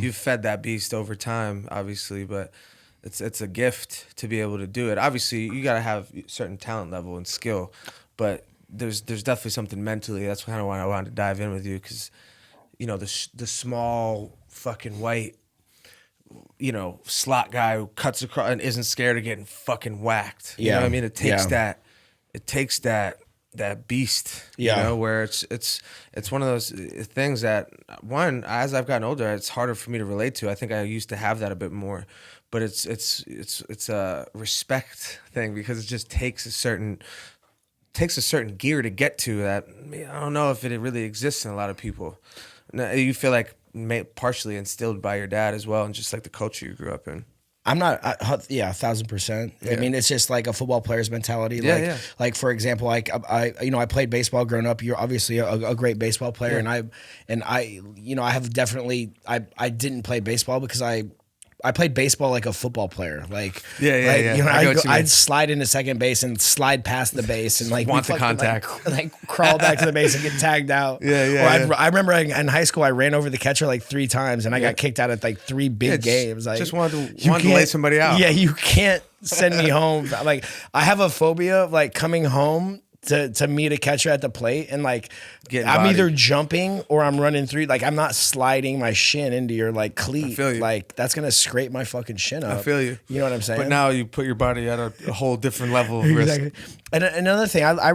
you've fed that beast over time, obviously, but it's a gift to be able to do it. Obviously, you got to have a certain talent level and skill, but there's definitely something mentally. That's kind of why I wanted to dive in with you, because, you know, the small fucking white, you know, slot guy who cuts across and isn't scared of getting fucking whacked. You know what I mean? It takes that beast, you know, where it's one of those things that, one, as I've gotten older, it's harder for me to relate to. I think I used to have that a bit more, but it's a respect thing, because it just takes a certain gear to get to that. I don't know if it really exists in a lot of people. Now, you feel like partially instilled by your dad as well, and just like the culture you grew up in. I'm not, 1,000%. Yeah. I mean, it's just like a football player's mentality. Like for example, like I played baseball growing up. You're obviously a great baseball player, and I, you know, I have definitely, I didn't play baseball because I played baseball like a football player. Like, you know, I'd slide into second base and slide past the base and like want the contact, like crawl back to the base and get tagged out. I remember in high school I ran over the catcher like 3 times and I got kicked out at like 3 big games. Like, just wanted to lay somebody out. Yeah, you can't send me home. Like, I have a phobia of like coming home to meet a catcher at the plate, and like I'm either jumping or I'm running through. Like, I'm not sliding my shin into your like cleat. I feel you. Like, that's gonna scrape my fucking shin up. I feel you. You know what I'm saying? But now you put your body at a whole different level of risk. And another thing, I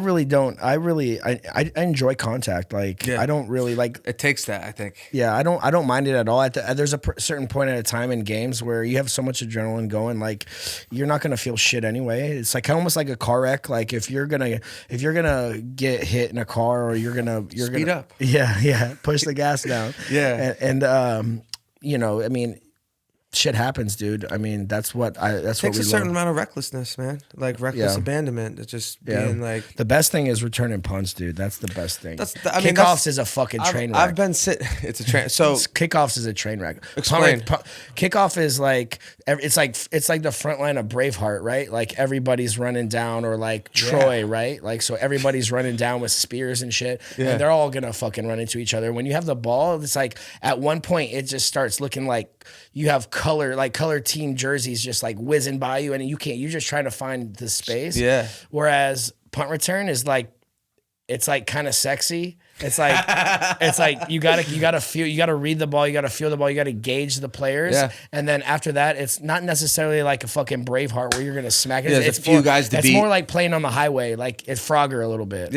enjoy contact. Like, I don't really like. It takes that, I think. Yeah, I don't mind it at all. There's a certain point at a time in games where you have so much adrenaline going, like you're not gonna feel shit anyway. It's like almost like a car wreck. Like if you're gonna get hit in a car, or you're gonna speed up. Yeah, push the gas down. And you know, I mean, shit happens, dude. I mean, that's what we takes a certain amount of recklessness, man. Like reckless abandonment. It's just being like, the best thing is returning punts, dude. That's the best thing. Kickoffs is a fucking train wreck. I've been it's a train. So kickoffs is a train wreck. Explain. Kickoff is like it's like the front line of Braveheart, right? Like everybody's running down, or like Troy, right? Like, so everybody's running down with spears and shit, and they're all gonna fucking run into each other. When you have the ball, it's like at one point it just starts looking like you have color team jerseys just like whizzing by you, and you're just trying to find the space. Yeah. Whereas punt return is like, it's like kind of sexy. It's like you gotta read the ball, you gotta feel the ball, you gotta gauge the players, and then after that, it's not necessarily like a fucking Braveheart where you're gonna smack it. It's a few guys to beat. It's more like playing on the highway, like it's Frogger a little bit.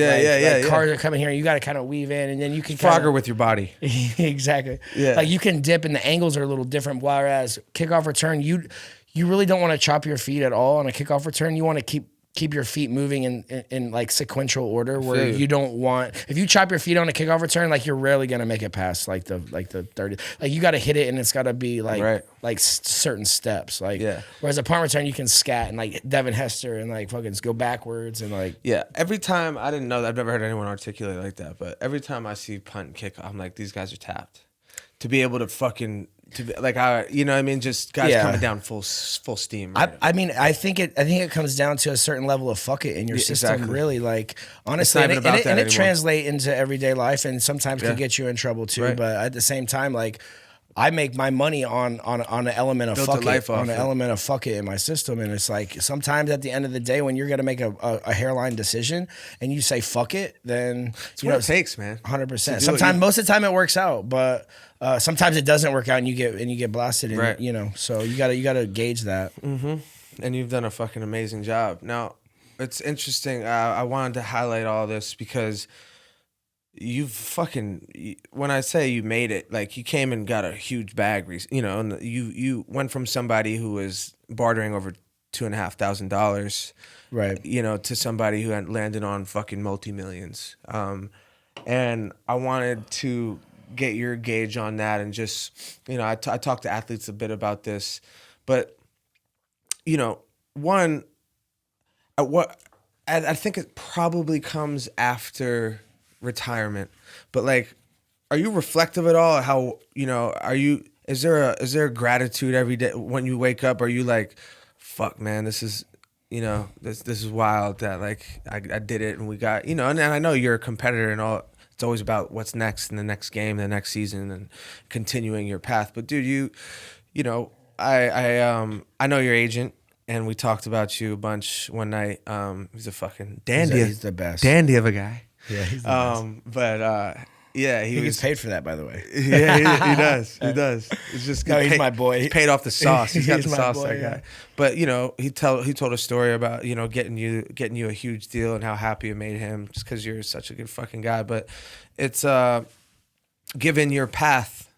Cars are coming here, and you gotta kind of weave in, and then you can Frogger with your body. Exactly. Yeah. Like you can dip, and the angles are a little different. Whereas kickoff return, you really don't want to chop your feet at all on a kickoff return. You want to keep your feet moving in like sequential order, where you don't want, if you chop your feet on a kickoff return, like you're rarely gonna make it past like the 30. Like you got to hit it, and it's got to be like certain steps. Like whereas a punt return, you can scat and like Devin Hester and like fucking go backwards and like Every time, I didn't know that, I've never heard anyone articulate like that, but every time I see punt and kick, I'm like, these guys are tapped. to be able to fucking like I, you know what I mean, just guys coming down full steam. Right I mean, I think it comes down to a certain level of fuck it in your system, really. Like honestly, and it translates into everyday life, and sometimes can get you in trouble too. Right. But at the same time, like I make my money on an element of fuck it, on an element of fuck it in my system, and it's like sometimes at the end of the day when you're gonna make a hairline decision and you say fuck it, then it's what it takes, man. 100%. Sometimes, most of the time, it works out, but sometimes it doesn't work out, and you get blasted, and right. you know. So you gotta gauge that. Mm-hmm. And you've done a fucking amazing job. Now, it's interesting. I wanted to highlight all this because when I say you made it, like you came and got a huge bag, you know, and you went from somebody who was bartering over $2,500, right, you know, to somebody who had landed on fucking multi-millions. And I wanted to get your gauge on that, and just, you know, I talk to athletes a bit about this, but you know, I think it probably comes after retirement, but like, are you reflective at all? How, you know, is there a gratitude every day when you wake up? Are you like, fuck man, this is, you know, this is wild that like I did it and we got, you know, and I know you're a competitor and all, it's always about what's next in the next game, the next season, and continuing your path. But dude, you know, I know your agent, and we talked about you a bunch one night. He's a fucking dandy. He's the best. Dandy of a guy. Yeah, he's the best. But yeah, he gets paid for that, by the way. Yeah, he does. He does. It's just no, he's my boy. He's paid off the sauce. He's got the sauce, boy, that guy. But you know, he told a story about, you know, getting you a huge deal and how happy it made him just because you're such a good fucking guy. But it's given your path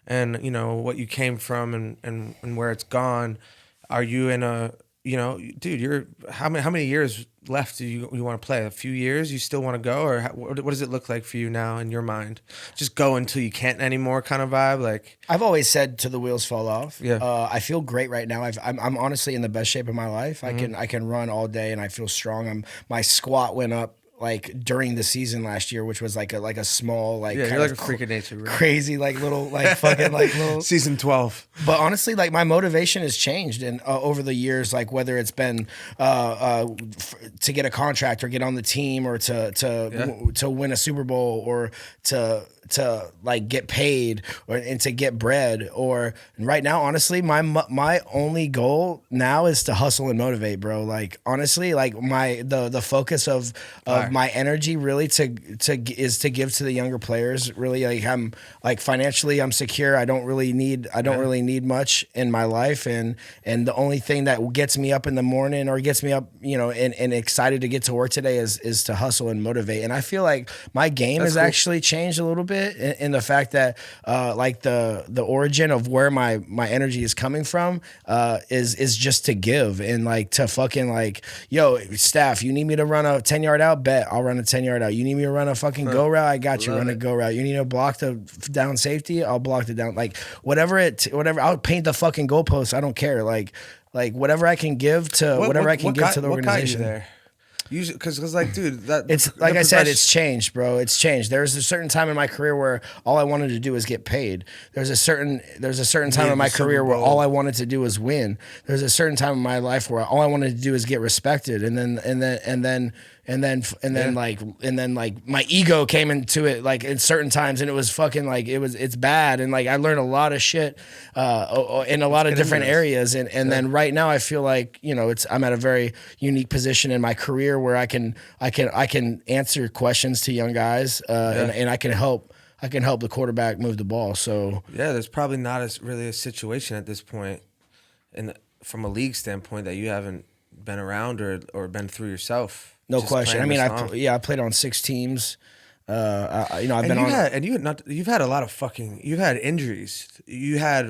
and, you know, what you came from and where it's gone. Are you in a, you know, dude, you're how many years left do you want to play? A few years? You still want to go, or what does it look like for you now in your mind? Just go until you can't anymore, kind of vibe. Like I've always said, till the wheels fall off. Yeah. I feel great right now. I'm honestly in the best shape of my life. Mm-hmm. I can run all day and I feel strong. My squat went up like during the season last year, which was like a small, like, yeah, you're like a freak of nature, right? Crazy, like little, like fucking, like little season 12. But honestly, like my motivation has changed, and over the years, like whether it's been to get a contract or get on the team, or to win a Super Bowl, or to like get paid, and to get bread, or right now, honestly, my only goal now is to hustle and motivate, bro. Like honestly, like the focus of my energy really is to give to the younger players. Really, like I'm like financially, I'm secure. I don't really need much in my life, and the only thing that gets me up in the morning or gets me up, you know, and excited to get to work today is to hustle and motivate. And I feel like my game has actually changed a little bit in the fact that like the origin of where my energy is coming from is just to give, and like to fucking like, yo, staff, you need me to run a 10-yard out, bet I'll run a 10-yard out. You need me to run a fucking go route, I got you. Run a go route. You need to block the down safety, I'll block the down, like whatever I'll paint the fucking goalposts. I don't care. Like whatever I can give to the organization. What got you there? Because like, dude, it's like I said, it's changed, bro. It's changed. There's a certain time in my career where all I wanted to do was get paid. There's a certain time in my career where all I wanted to do was win. There's a certain time in my life where all I wanted to do is get respected, and then like my ego came into it, like in certain times, and it was fucking like it's bad, and like I learned a lot of shit in a lot of different areas, and then right now I feel like, you know, I'm at a very unique position in my career where I can answer questions to young guys, and I can help the quarterback move the ball. So yeah, there's probably not really a situation at this point, and from a league standpoint, that you haven't been around or been through yourself. No question. I mean, I played on 6 teams. You know, you've had a lot of fucking. You've had injuries. You got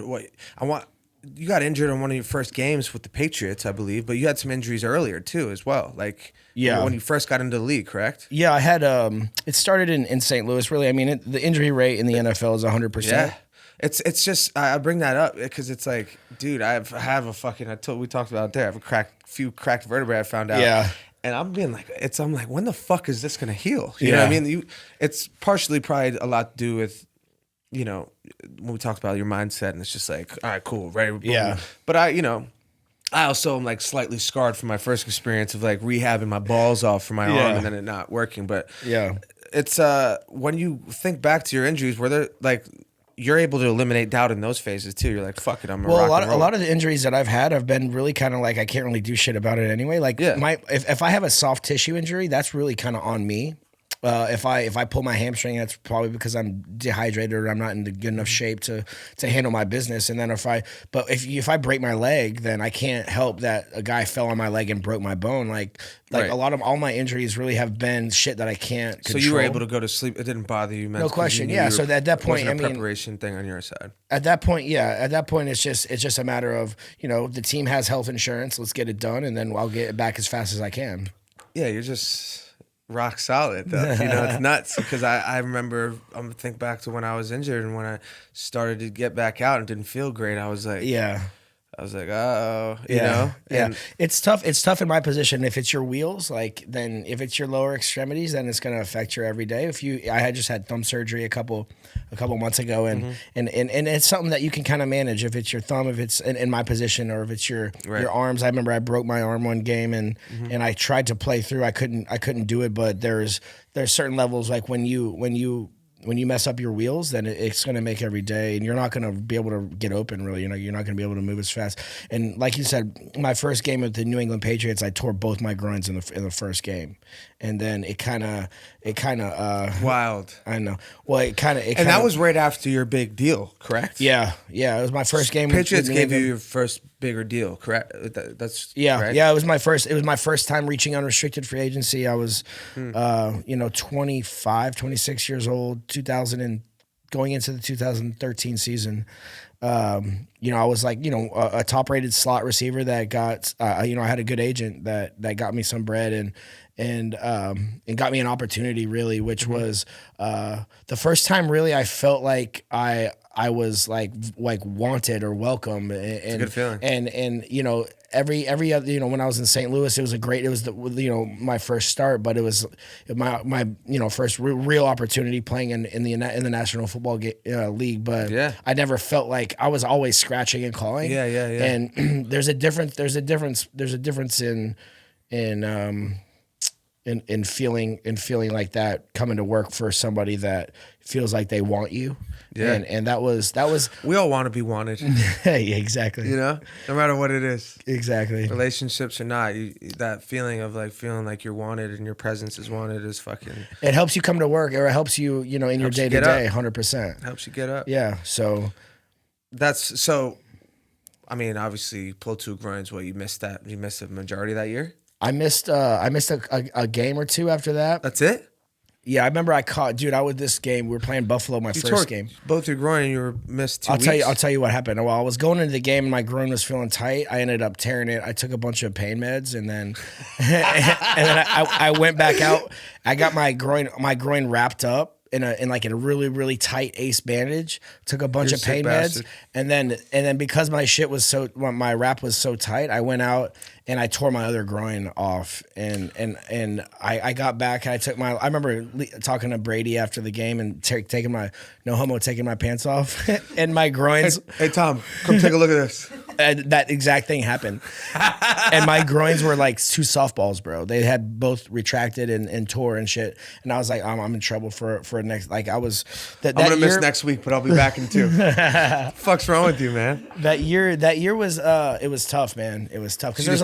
injured on one of your first games with the Patriots, I believe, but you had some injuries earlier too, as well. Like when you first got into the league, correct? Yeah, I had. It started in St. Louis. Really, I mean, the injury rate in the NFL is 100%. Yeah. It's just I bring that up because it's like, dude, I have a fucking. We talked about it there. I have a few cracked vertebrae I found out. Yeah. And I'm like, when the fuck is this gonna heal? You know what I mean? It's partially probably a lot to do with you know, when we talked about your mindset, and it's just like, all right, cool, ready, boom. Yeah. But I also am like slightly scarred from my first experience of like rehabbing my balls off from my arm and then it not working. But Yeah. it's when you think back to your injuries, were there like you're able to eliminate doubt in those phases too. You're like, fuck it, I'm Well, rock and roll. a lot of the injuries that I've had have been really kind of like I can't really do shit about it anyway. Like if I have a soft tissue injury, that's really kind of on me. If I pull my hamstring, that's probably because I'm dehydrated or I'm not in the good enough shape to handle my business. And then if I break my leg, then I can't help that a guy fell on my leg and broke my bone. Like Right. a lot of all my injuries really have been shit that I can't control. So you were able to go to sleep. It didn't bother you, No question. Yeah. So at that point, wasn't a preparation thing on your side. At that point, it's just a matter of, the team has health insurance. Let's get it done, and then I'll get it back as fast as I can. Yeah, you're just rock solid, though. It's nuts because I remember, I'm think back to when I was injured and when I started to get back out and didn't feel great. I was like, uh-oh, you know? And it's tough. It's tough in my position. If it's your wheels, then if it's your lower extremities, then it's going to affect your everyday. I had just had thumb surgery a couple months ago, and it's something that you can kind of manage. If it's your thumb, if it's in my position, or if it's your arms. I remember I broke my arm one game, and I tried to play through. I couldn't do it, but there's certain levels, like when you mess up your wheels, then it's going to make every day, and you're not going to be able to get open, really. You're not going to be able to move as fast. And like you said, my first game with the New England Patriots, I tore both my groins in the first game, and then it kind of wild. I know. Well, and that was right after your big deal, correct? Yeah. It was my first game. Patriots gave you your first bigger deal, correct? That's correct? Yeah. It was my first time reaching unrestricted free agency. I was, 25, 26 years old, going into the 2013 season. I was like, a top-rated slot receiver that got, I had a good agent that got me some bread and got me an opportunity, really, which was the first time really I felt like I was like wanted or welcome. And it's a good feeling. And every other, when I was in St. Louis, it was my first start, but it was my first real opportunity playing in the National Football League. But I never felt like I was always scratching and clawing. Yeah. And there's a difference in feeling like that, coming to work for somebody that feels like they want you. Yeah. And that was we all want to be wanted. Yeah, exactly. No matter what it is. Exactly. Relationships or not, that feeling of like feeling like you're wanted and your presence is wanted is fucking. It helps you come to work, or it helps you, in your day to day, 100%. Helps you get up. Yeah. So I mean, obviously you pulled two groins. You missed that. You missed the majority of that year? I missed a game or two after that. That's it? Yeah, I remember I was this game. We were playing Buffalo my first game. Both your groin and you were missed 2 weeks? I'll tell you what happened. Well, I was going into the game and my groin was feeling tight. I ended up tearing it. I took a bunch of pain meds and then I went back out. I got my groin wrapped up in a really, really tight ace bandage. Took a bunch of pain meds, and then because my wrap was so tight, I went out and I tore my other groin off, and I got back and I remember talking to Brady after the game and taking my pants off and my groins. Hey Tom, come take a look at this. And that exact thing happened, and my groins were like two softballs, bro. They had both retracted and tore and shit. And I was like, I'm in trouble for next. Like I was. I'm gonna miss next week, but I'll be back in 2. Fuck's wrong with you, man? That year was it was tough, man. It was tough because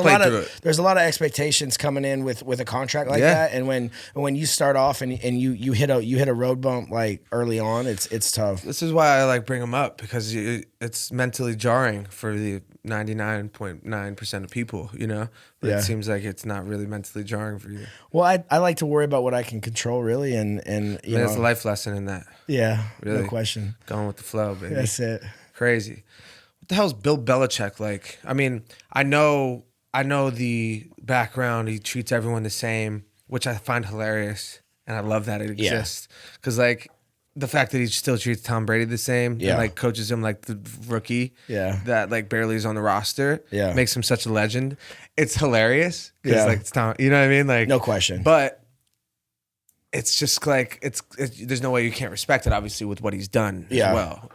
there's a lot of expectations coming in with a contract like that, and when you start off and you hit a road bump like early on, it's tough. This is why I like bring them up, because it's mentally jarring for the 99.9% of people, but it seems like it's not really mentally jarring for you. Well, I like to worry about what I can control, really, and it's a life lesson in that. Yeah, really. No question. Going with the flow, baby. That's it. Crazy. What the hell's Bill Belichick like? I mean, I know the background. He treats everyone the same, which I find hilarious, and I love that it exists. Because the fact that he still treats Tom Brady the same, and coaches him like the rookie, that like barely is on the roster, makes him such a legend. It's hilarious because it's Tom. You know what I mean? Like, no question. But it's just like there's no way you can't respect it, obviously, with what he's done as well.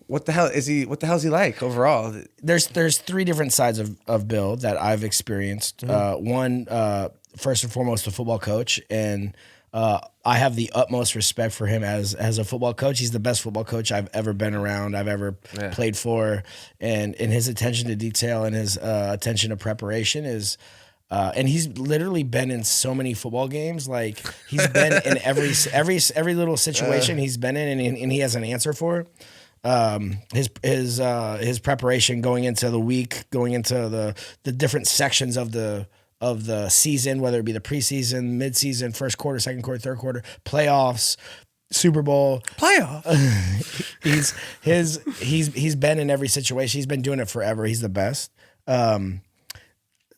What the hell is he? What the hell is he like overall? There's three different sides of Bill that I've experienced. One, first and foremost, a football coach, and I have the utmost respect for him as a football coach. He's the best football coach I've ever been around, I've ever played for, and his attention to detail and his attention to preparation is. And he's literally been in so many football games. Like he's been in every little situation he's been in, and he has an answer for it. His preparation going into the week, going into the different sections of the season, whether it be the preseason, midseason, first quarter, second quarter, third quarter, playoffs, Super Bowl. He's been in every situation. He's been doing it forever. He's the best.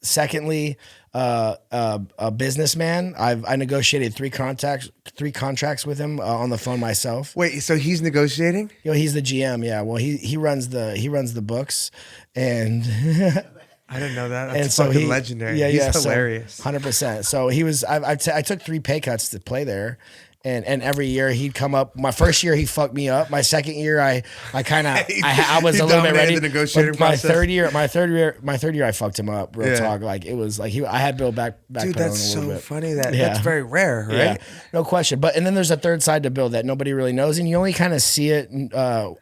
Secondly, a businessman. I negotiated three contracts with him on the phone myself. Wait, so he's negotiating? He's the GM. Yeah. Well, he runs the books, and I didn't know that. That's fucking legendary. Yeah, he's hilarious. 100%. So he was. I took 3 pay cuts to play there. And every year he'd come up. My first year he fucked me up. My second year I was a little bit ready. The negotiating my process. third year I fucked him up. Real talk. Like it was like I had Bill back. Dude, that's so funny. That's very rare, right? Yeah, no question. And then there's a third side to Bill that nobody really knows, and you only kind of see it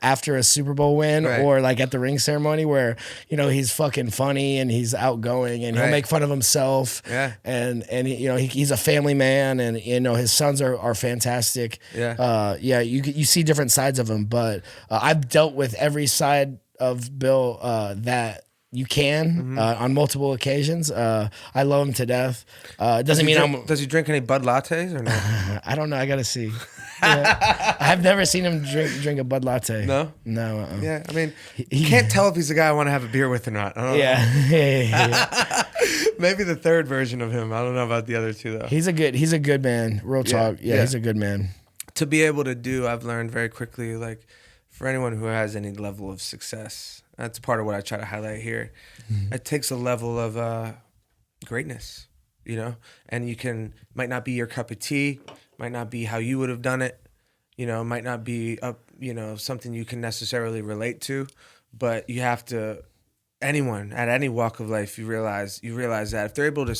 after a Super Bowl win or like at the ring ceremony where he's fucking funny and he's outgoing and he'll make fun of himself. Yeah, and he's a family man, and his sons are fantastic. You see different sides of him, but I've dealt with every side of Bill that you can on multiple occasions. I love him to death. Does he drink any Bud Lattes or no? I don't know. I gotta see. I've never seen him drink a Bud Latte. No? No. Yeah, I mean, you can't tell if he's a guy I want to have a beer with or not. Yeah. Maybe the third version of him. I don't know about the other two though. He's a good man. Real talk. Yeah, he's a good man. To be able to do, I've learned very quickly, like for anyone who has any level of success, that's part of what I try to highlight here. It takes a level of greatness, and might not be your cup of tea, might not be how you would have done it, might not be something you can necessarily relate to, but you have to. Anyone at any walk of life, you realize that if they're able to,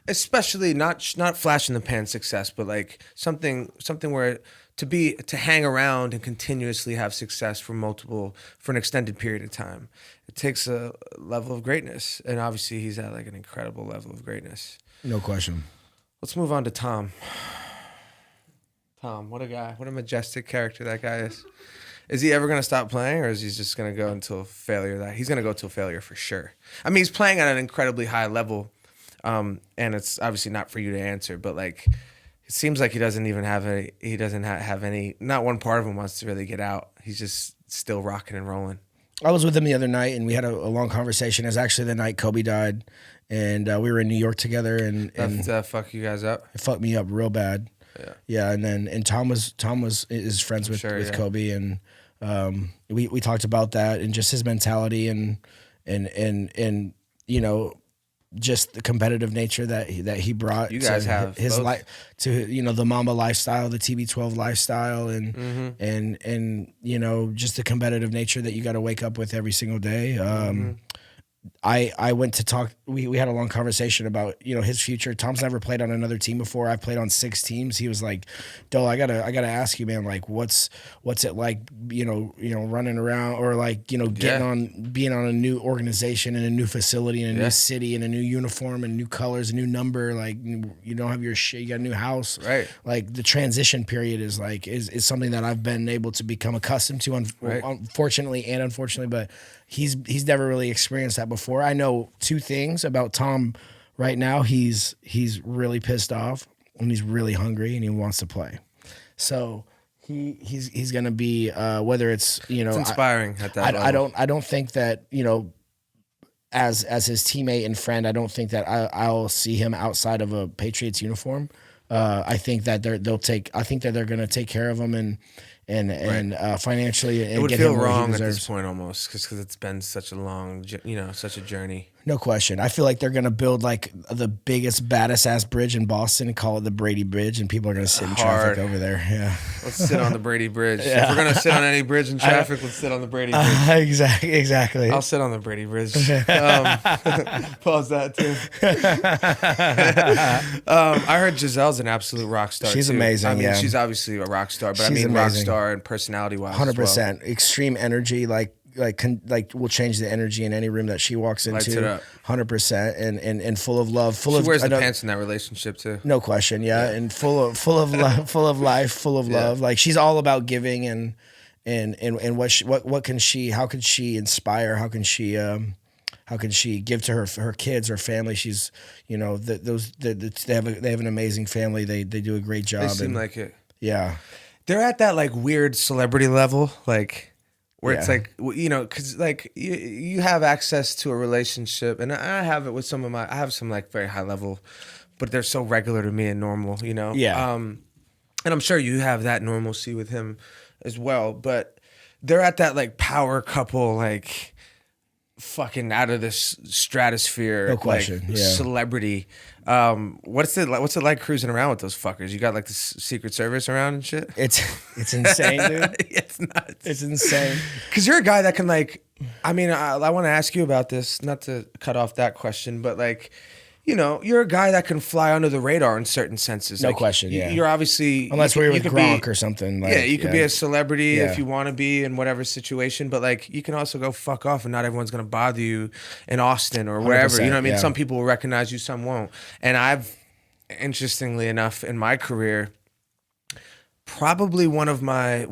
especially not flash in the pan success, but like something where to hang around and continuously have success for an extended period of time, it takes a level of greatness, and obviously he's at like an incredible level of greatness. No question. Let's move on to Tom. Tom, what a guy! What a majestic character that guy is. Is he ever going to stop playing, or is he just going to go until failure? He's going to go till failure for sure. I mean, he's playing at an incredibly high level, and it's obviously not for you to answer. But like, it seems like he doesn't have any. Not one part of him wants to really get out. He's just still rocking and rolling. I was with him the other night, and we had a long conversation. It was actually the night Kobe died, and we were in New York together. And that fuck you guys up? It fucked me up real bad. Yeah, and Tom was is friends with Kobe, and we talked about that and just his mentality and just the competitive nature that he brought. You guys have his life to the Mamba lifestyle, the TB12 lifestyle, and just the competitive nature that you got to wake up with every single day. I went to talk. We had a long conversation about his future. Tom's never played on another team before. I've played on 6 teams. He was like, "Dole, I gotta ask you, man. Like, what's it like? Running around or like being on a new organization and a new facility and a new city and a new uniform and new colors, a new number. Like, you don't have your shit. You got a new house. Right. Like the transition period is something that I've been able to become accustomed to. Unfortunately and unfortunately, but he's never really experienced that before. I know 2 things about Tom right now. He's really pissed off and he's really hungry and he wants to play. So he's gonna be whether it's it's inspiring at that level. I don't think that as his teammate and friend, I don't think that I'll see him outside of a Patriots uniform. I think that they're gonna take care of him and financially. And it would feel wrong at this point almost because it's been such a long, such a journey. No question. I feel like they're gonna build like the biggest, baddest ass bridge in Boston and call it the Brady Bridge, and people are gonna sit in traffic over there. Yeah. Let's sit on the Brady Bridge. If we're gonna sit on any bridge in traffic, let's sit on the Brady Bridge. Exactly. I'll sit on the Brady Bridge. Pause that too. I heard Giselle's an absolute rock star. She's too. amazing. I mean, yeah, she's obviously a rock star, but She's I mean, amazing. rock star and personality wise. 100%. Extreme energy, like will change the energy in any room that she walks Lights it into. up. 100%, and full of love. She wears the pants in that relationship too. No question. Yeah, and full of love, full of life, full of love. Like she's all about giving and what can she? How can she inspire? How can she give to her kids, her family? She's, you know, they have an amazing family. They do a great job. They seem like it. Yeah, they're at that like weird celebrity level, like where it's like, you know, because like you have access to a relationship, and I have it with I have some like very high level, but they're so regular to me and normal, you know. Yeah. And I'm sure you have that normalcy with him as well, but they're at that like power couple, like fucking out of this stratosphere, no question, like celebrity. What's it like cruising around with those fuckers? You got like the Secret Service around and shit. It's insane, dude. It's nuts. It's insane. Because you're a guy that can like. I mean, I want to ask you about this, not to cut off that question, but like, you know, you're a guy that can fly under the radar in certain senses. No like, question. Yeah. You're obviously unless we're with could Gronk or something. Like, yeah, you could be a celebrity if Yeah. you want to be in whatever situation, but like you can also go fuck off, and not everyone's gonna bother you in Austin or wherever. You know what I mean? yeah. Some people will recognize you, some won't. And I've, interestingly enough, in my career, probably one of my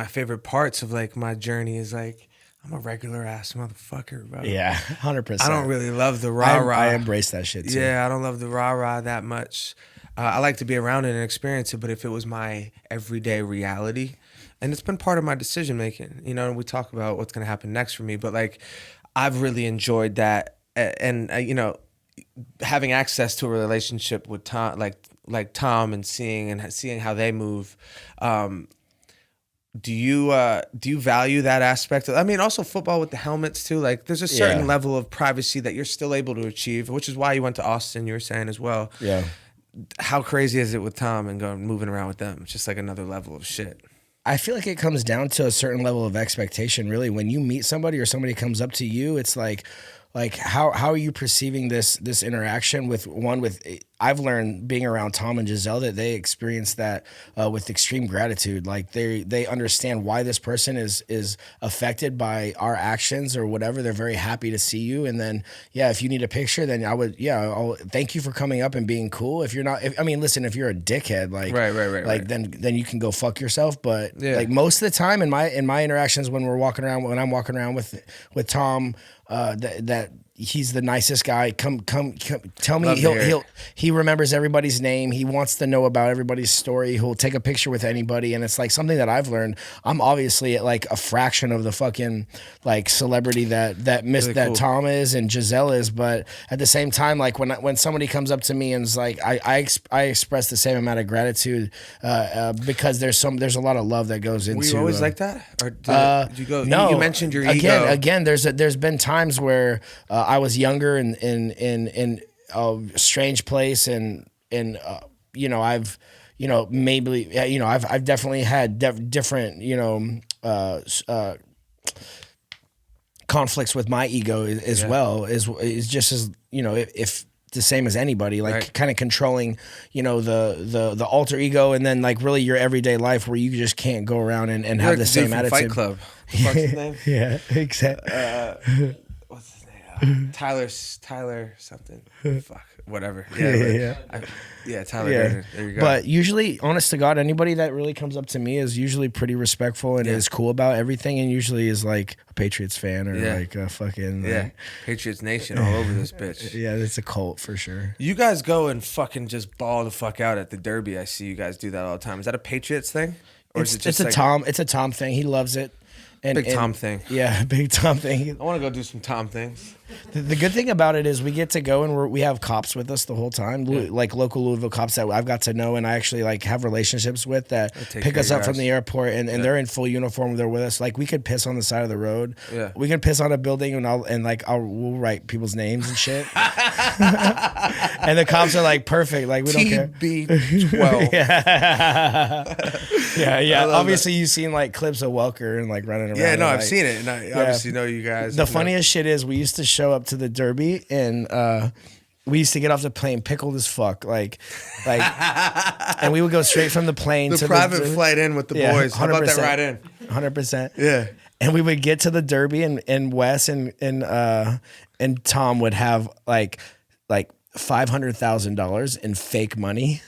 favorite parts of like my journey is like, I'm a regular ass motherfucker, bro. Yeah, 100%. I don't really love the rah-rah. I embrace that shit too. Yeah, I don't love the rah-rah that much. I like to be around it and experience it, but if it was my everyday reality, and it's been part of my decision making, you know, and we talk about what's going to happen next for me, but like I've really enjoyed that, and you know, having access to a relationship with Tom, like Tom, and seeing how they move. Do you value that aspect? I mean, also football with the helmets too. Like, there's a certain level of privacy that you're still able to achieve, which is why you went to Austin. You were saying as well. Yeah. How crazy is it with Tom and moving around with them? It's just like another level of shit. I feel like it comes down to a certain level of expectation. Really, when you meet somebody or somebody comes up to you, it's like how are you perceiving this interaction with I've learned being around Tom and Giselle that they experience that with extreme gratitude. Like they understand why this person is affected by our actions or whatever. They're very happy to see you. And then, if you need a picture, then I'll thank you for coming up and being cool. If you're not, listen, if you're a dickhead, like, right. then you can go fuck yourself. But like most of the time in my interactions when I'm walking around with Tom, that he's the nicest guy. Come tell me he remembers everybody's name. He wants to know about everybody's story. He'll take a picture with anybody, and it's like something that I've learned. I'm obviously at like a fraction of the fucking like celebrity that really that cool. Tom is and Giselle is, but at the same time, like when somebody comes up to me and is like, I express the same amount of gratitude because there's a lot of love that goes into. Were you always like that, or did you go? No, you mentioned your ego. Again, there's been times where I was younger and in a strange place, and I've I've definitely had different conflicts with my ego as well, is just as if the same as anybody, like kind of controlling the alter ego, and then like really your everyday life where you just can't go around and have the same attitude. Fight Club. What's his name? Yeah, exactly. What's his name? Tyler something. Fuck, whatever. Tyler. Durden. There you go. But usually, honest to God, anybody that really comes up to me is usually pretty respectful and is cool about everything, and usually is like a Patriots fan or like a fucking Patriots Nation all over this bitch. Yeah, it's a cult for sure. You guys go and fucking just ball the fuck out at the Derby. I see you guys do that all the time. Is that a Patriots thing, or is it just it's a Tom thing? He loves it. Tom thing. Yeah, big Tom thing. I want to go do some Tom things. The good thing about it is we get to go and we have cops with us the whole time, like local Louisville cops that I've got to know and I actually like have relationships with that pick us up from the airport and they're in full uniform. They're with us. Like we could piss on the side of the road. Yeah. We can piss on a building and we'll write people's names and shit. And the cops are like perfect. Like we don't care. TB12. yeah. Obviously you've seen like clips of Welker and like running around. Yeah, no, I've seen it, and I obviously know you guys. The funniest shit is we used to show up to the Derby, and we used to get off the plane pickled as fuck, like, and we would go straight from the plane to private flight in with the boys. How about that ride in? 100%. Yeah. And we would get to the Derby, and Wes and Tom would have like $500,000 in fake money,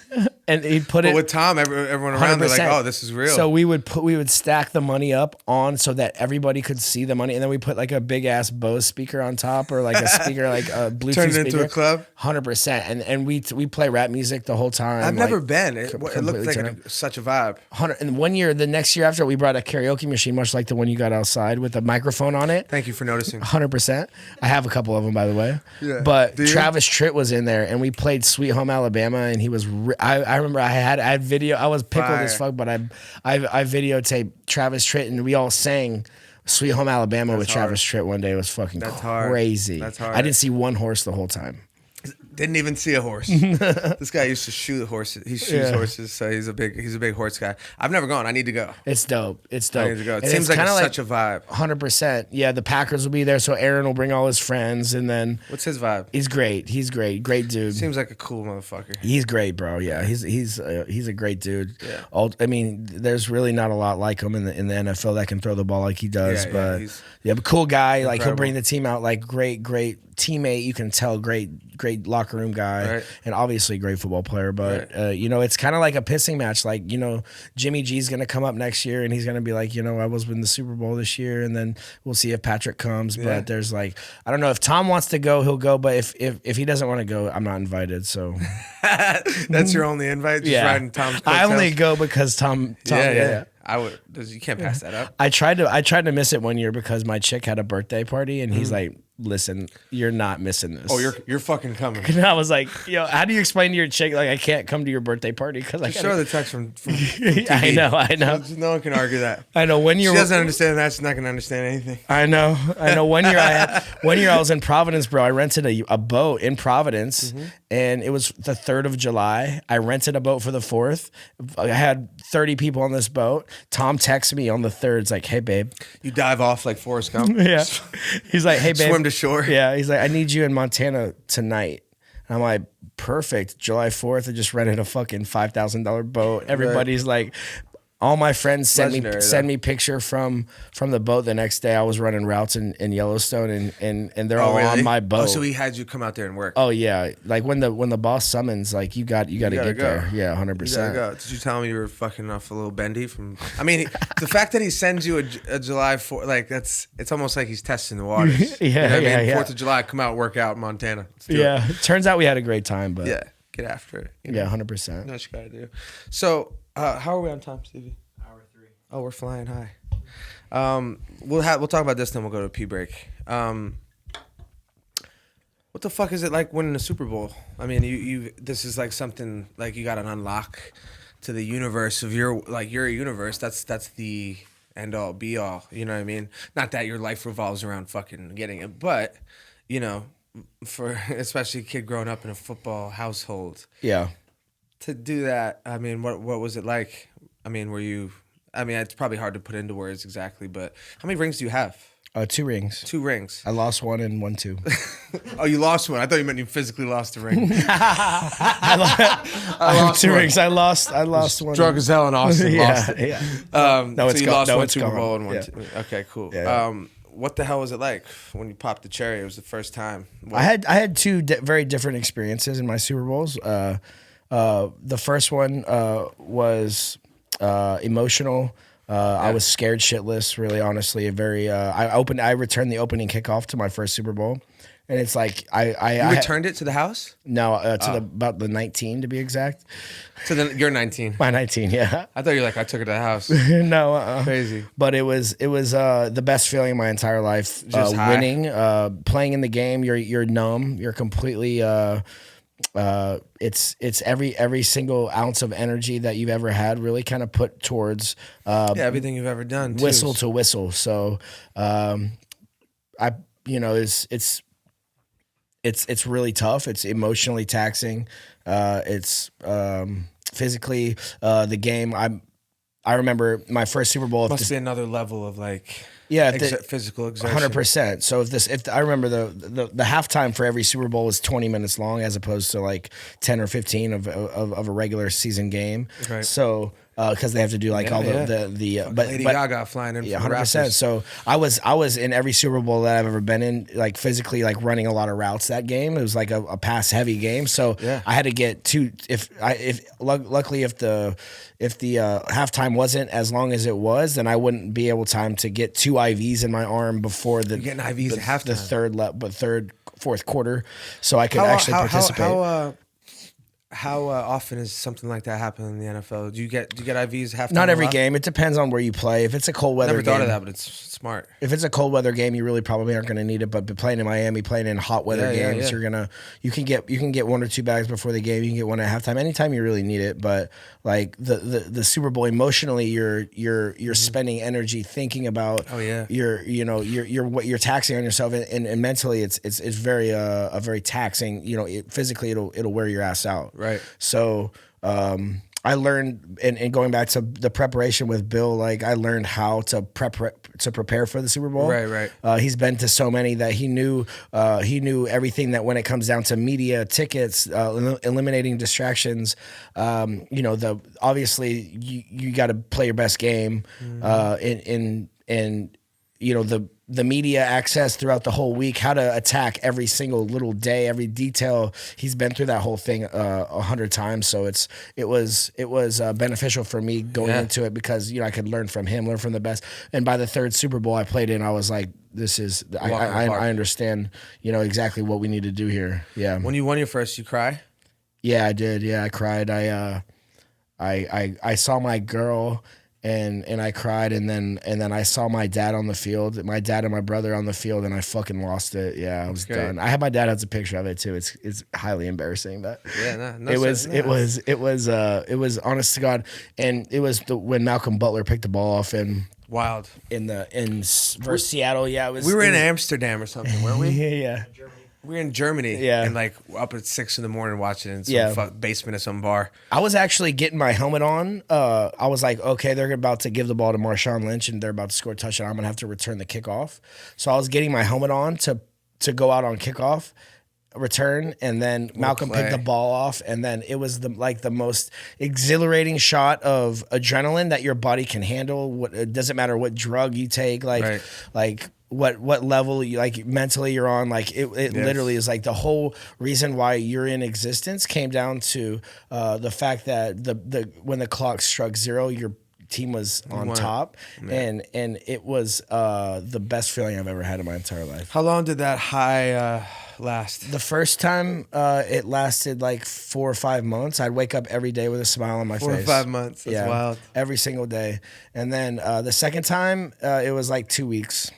and he'd put it with Tom. Everyone around, they're like, "Oh, this is real." So we would stack the money up on so that everybody could see the money, and then we put like a big ass Bose speaker on top, or like a speaker, like a Bluetooth Turn it speaker. into a club. 100%, and we play rap music the whole time. I've never been. It looked like such a vibe. And the next year after, we brought a karaoke machine, much like the one you got outside with a microphone on it. Thank you for noticing. 100%. I have a couple of them, by the way. Yeah. But Travis Tritt was in there, and we played Sweet Home Alabama, and he was. I remember I had video. I was pickled as fuck, but I videotaped Travis Tritt, and we all sang Sweet Home Alabama with Travis Tritt one day. It was fucking crazy. That's hard. I didn't see one horse the whole time. Didn't even see a horse. This guy used to shoot horses. He shoots horses, so he's a big horse guy. I've never gone. I need to go. It's dope. It's dope. I need to go. It seems like it's such a vibe. 100%. Yeah, the Packers will be there, so Aaron will bring all his friends, and then what's his vibe? He's great. Great dude. Seems like a cool motherfucker. He's great, bro. Yeah, he's a great dude. Yeah. I mean, there's really not a lot like him in the NFL that can throw the ball like he does. But cool guy. Like he'll bring the team out. Like great teammate. You can tell great locker room guy, and obviously great football player. But it's kind of like a pissing match. Like Jimmy G's gonna come up next year, and he's gonna be like, I was in the Super Bowl this year, and then we'll see if Patrick comes. Yeah. But there's like, I don't know if Tom wants to go, he'll go. But if he doesn't want to go, I'm not invited. So that's your only invite. Just riding Tom's coattails. I only go because Tom. Yeah. I would. You can't pass that up. I tried to miss it one year because my chick had a birthday party, and he's like, "Listen, you're not missing this. Oh, you're fucking coming." And I was like, how do you explain to your chick like I can't come to your birthday party because I show the text from TV. I know. No one can argue that. I know. When she doesn't understand that, she's not gonna understand anything. I know. One year I was in Providence, bro. I rented a boat in Providence, and it was the 3rd of July. I rented a boat for the 4th. I had 30 people on this boat. Tom texts me on the 3rd. It's like, "Hey, babe." You dive off like Forrest Gump. Yeah. He's like, "Hey, babe." Swim to shore. Yeah. He's like, "I need you in Montana tonight." And I'm like, "Perfect. July 4th. I just rented a fucking $5,000 boat." Everybody's like, all my friends send me picture from the boat the next day. I was running routes in Yellowstone, and they're all on my boat. Oh, so he had you come out there and work. Oh yeah, like when the boss summons, like you got to get go. There. Yeah, 100%. Did you tell him you were fucking off a little bendy from? I mean, the fact that he sends you a July 4th, like it's almost like he's testing the waters. Yeah, I mean? 4th of July, come out, work out in Montana. Yeah, it turns out we had a great time, but get after it. Yeah, 100%. That's what you gotta do. So. How are we on time, Stevie? Hour 3. Oh, we're flying high. We'll talk about this, then we'll go to a pee break. What the fuck is it like winning a Super Bowl? I mean, you this is like something like you got an unlock to the universe of your universe. That's the end all be all. You know what I mean? Not that your life revolves around fucking getting it, but for especially a kid growing up in a football household. Yeah. To do that, I mean, what was it like? I mean, it's probably hard to put into words exactly, but how many rings do you have? 2 rings. 2 rings. I lost one and won 2. Oh, you lost one. I thought you meant you physically lost a ring. I have 2 rings. I lost one. Drunk as hell in Austin. Lost it. Yeah. No, so you lost one Super Bowl and one. Okay, cool. Yeah. What the hell was it like when you popped the cherry? It was the first time. I had 2 very different experiences in my Super Bowls. The first one was emotional. I was scared shitless, really, honestly. I returned the opening kickoff to my first Super Bowl, and it's like You returned it to the house? No, about the 19 to be exact. So then you're 19. My 19, yeah. I thought you were like, I took it to the house. No, Crazy. But it was the best feeling of my entire life. Just high. Winning, playing in the game. You're numb. You're completely. It's every single ounce of energy that you've ever had really kind of put towards everything you've ever done. Whistle to whistle. So, it's really tough. It's emotionally taxing. It's physically the game. I remember my first Super Bowl. Must be another level of like physical exertion. 100%. So if I remember the halftime for every Super Bowl was 20 minutes long as opposed to like 10 or 15 of a regular season game. Right. So because they have to do like but Lady Gaga flying in. 100%. So I was in every Super Bowl that I've ever been in, like physically like running a lot of routes that game. It was like a pass heavy game. So I had to get two. Luckily if the halftime wasn't as long as it was, then I wouldn't be able time to get 2 IVs in my arm before the You're getting IVs at halftime. The fourth quarter, so I could actually participate. How often is something like that happening in the NFL? Do you get IVs halftime? Not every game. It depends on where you play. If it's a cold weather game. Never thought of that, but it's smart. If it's a cold weather game, you really probably aren't going to need it. But playing in Miami, playing in hot weather games, you can get 1 or 2 bags before the game. You can get one at halftime. Anytime you really need it. But like the Super Bowl, emotionally, you're spending energy thinking about. Oh yeah. You're taxing on yourself, and mentally, it's very very taxing. Physically, it'll wear your ass out. Right. So I learned, and going back to the preparation with Bill, like I learned how to prepare for the Super Bowl. Right. He's been to so many that he knew everything that when it comes down to media, tickets, eliminating distractions. Obviously you got to play your best game, the media access throughout the whole week, how to attack every single little day, every detail. He's been through that whole thing 100 times. So it was beneficial for me going into it because, I could learn from him, learn from the best. And by the 3rd Super Bowl I played in, I was like, I understand, exactly what we need to do here. Yeah. When you won your first, you cry? Yeah, I did. Yeah, I cried. I saw my girl and I cried, and then I saw my dad on the field, my dad and my brother on the field, and I fucking lost it. Yeah, I was done. I had my dad has a picture of it too. It's highly embarrassing, but it was honest to God, and it was when Malcolm Butler picked the ball off and wild versus Seattle. Yeah, we were in Amsterdam or something, weren't we? Yeah. We were in Germany, and like up at 6 a.m. watching it in some basement of some bar. I was actually getting my helmet on. I was like, okay, they're about to give the ball to Marshawn Lynch, and they're about to score a touchdown. I'm gonna have to return the kickoff. So I was getting my helmet on to go out on kickoff, return, and then Malcolm picked the ball off, and then it was the most exhilarating shot of adrenaline that your body can handle. It doesn't matter what drug you take, what level you like mentally you're on, like it literally is like the whole reason why you're in existence came down to the fact that when the clock struck 0, your team was on top, and it was the best feeling I've ever had in my entire life. How long did that high last? The first time it lasted like 4 or 5 months. I'd wake up every day with a smile on my face. 4 or 5 months. That's wild. Every single day. And then the second time it was like 2 weeks.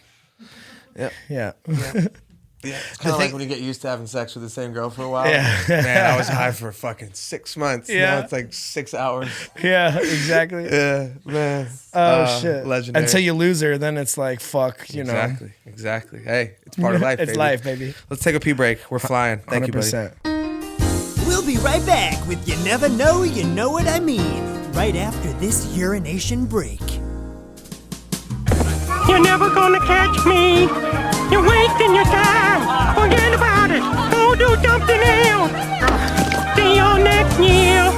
Yeah. It's kind of like when you get used to having sex with the same girl for a while. Yeah. Man, I was high for fucking 6 months. Yeah. Now it's like 6 hours. Yeah, exactly. Yeah, man. Oh, shit. Legendary. Until you lose her, then it's like, fuck, you know. Exactly. Hey, it's part of life, It's life, baby. Let's take a pee break. We're flying. Thank 100%. You, buddy. We'll be right back with You Never Know, You Know What I Mean, right after this urination break. You're never gonna catch me. You're wasting your time. Forget about it. Go do something else. See you next year.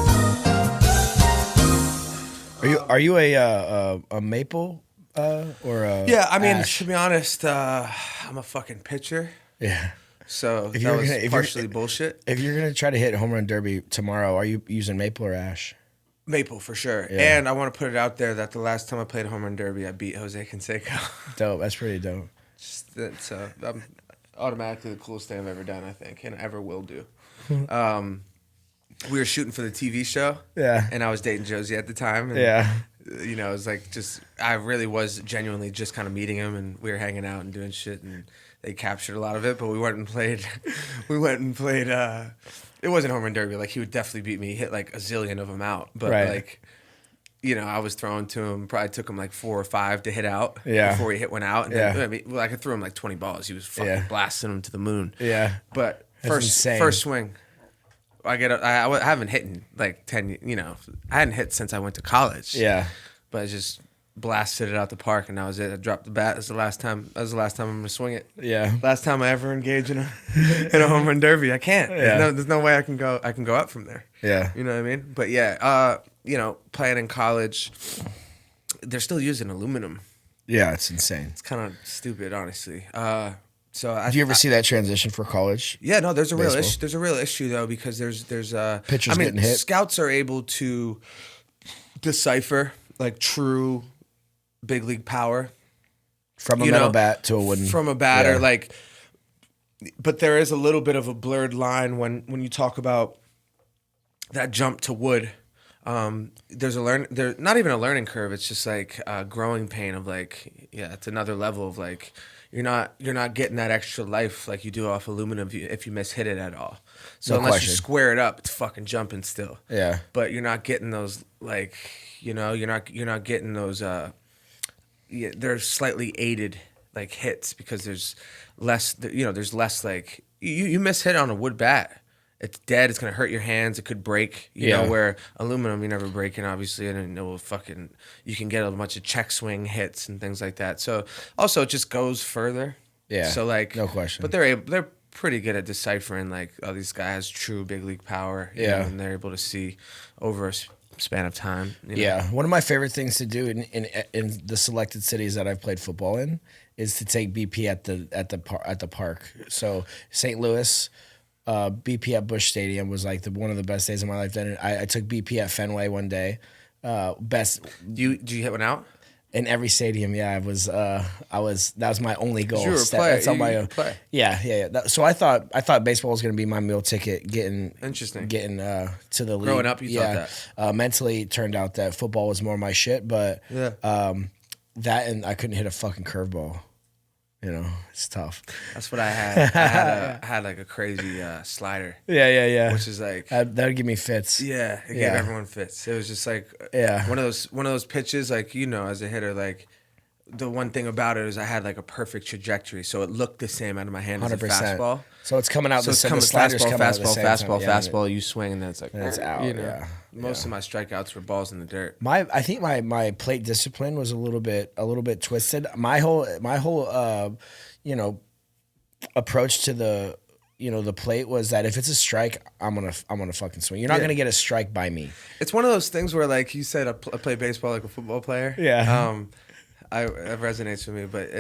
Are you a maple or a Yeah, I mean, ash? to be honest, I'm a fucking pitcher. Yeah. So that was partially bullshit. If you're gonna try to hit home run derby tomorrow, are you using maple or ash? Maple for sure. Yeah. And I want to put it out there that the last time I played home run derby, I beat Jose Canseco. Dope. That's pretty dope. It's automatically the coolest thing I've ever done, I think, and ever will do. We were shooting for the TV show. Yeah. And I was dating Josie at the time. And, Yeah. You know, it was like I really was genuinely just kind of meeting him, and we were hanging out and doing shit, and they captured a lot of it, but we went and played, it wasn't home run derby. Like, he would definitely beat me. He hit like a zillion of them out. But like, you know, I was throwing to him, probably took him like 4 or 5 to hit out before he hit one out. And then, I mean, I could throw him like 20 balls. He was fucking blasting them to the moon. Yeah. But That's first swing, I haven't hit in like 10, you know, I hadn't hit since I went to college. Yeah. But I just blasted it out the park, and that was it. I dropped the bat. That was the last time I'm gonna swing it. Yeah. Last time I ever engage in a home run derby. I can't. Yeah. There's no way I can go up from there. Yeah. You know what I mean? But yeah, you know, playing in college, they're still using aluminum. Yeah, it's insane. It's kind of stupid, honestly. Did you ever see that transition for college? Yeah, no, there's a real Baseball. issue. There's a real issue though, because there's Pitchers getting hit. Scouts are able to decipher like true big league power From a metal bat to a wooden. from a batter, Yeah. like. But there is a little bit of a blurred line when you talk about that jump to wood. There's not even a learning curve. It's just like a growing pain of like, yeah, it's another level of like, you're not getting that extra life like you do off aluminum if you miss hit it at all. So No unless question. you square it up, it's fucking jumping still. Yeah. But you're not getting those like, you know, you're not getting those. They're slightly aided like hits because there's less. You know, there's less like you miss hit on a wood bat. It's dead. It's gonna hurt your hands. It could break. You know, where aluminum, you're never breaking, obviously, and it will fucking. You can get a bunch of check swing hits and things like that. So also, it just goes further. Yeah. So like, no question. But they're pretty good at deciphering like, oh, this guy has true big league power. You know, and they're able to see over a span of time. You know? Yeah, one of my favorite things to do in the selected cities that I've played football in is to take BP at the park. So St. Louis. BP at Busch Stadium was like one of the best days of my life. Then I took BP at Fenway one day. Best. Did you hit one out? In every stadium, yeah, that was my only goal. You were a player. That's on my You own. play. Yeah. So I thought baseball was going to be my meal ticket getting to the league. Growing up, you thought that. Mentally, it turned out that football was more my shit, but that and I couldn't hit a fucking curveball. You know, it's tough. That's what I had. I had like a crazy slider. Yeah. Which is like that would give me fits. Yeah, it gave everyone fits. It was just like one of those pitches, like, you know, as a hitter, like the one thing about it is I had like a perfect trajectory, so it looked the same out of my hand as a 100%. fastball. So it's coming out So the it's same. coming The sliders fastball, come out at the same time. fastball, Yeah, fastball. You swing and then it's like and it's out. You know, Yeah. most of my strikeouts were balls in the dirt. I think my plate discipline was a little bit twisted. My whole you know, approach to the plate was that if it's a strike, I'm gonna fucking swing. You're not gonna get a strike by me. It's one of those things where, like you said, I play baseball like a football player. Yeah. It resonates with me, but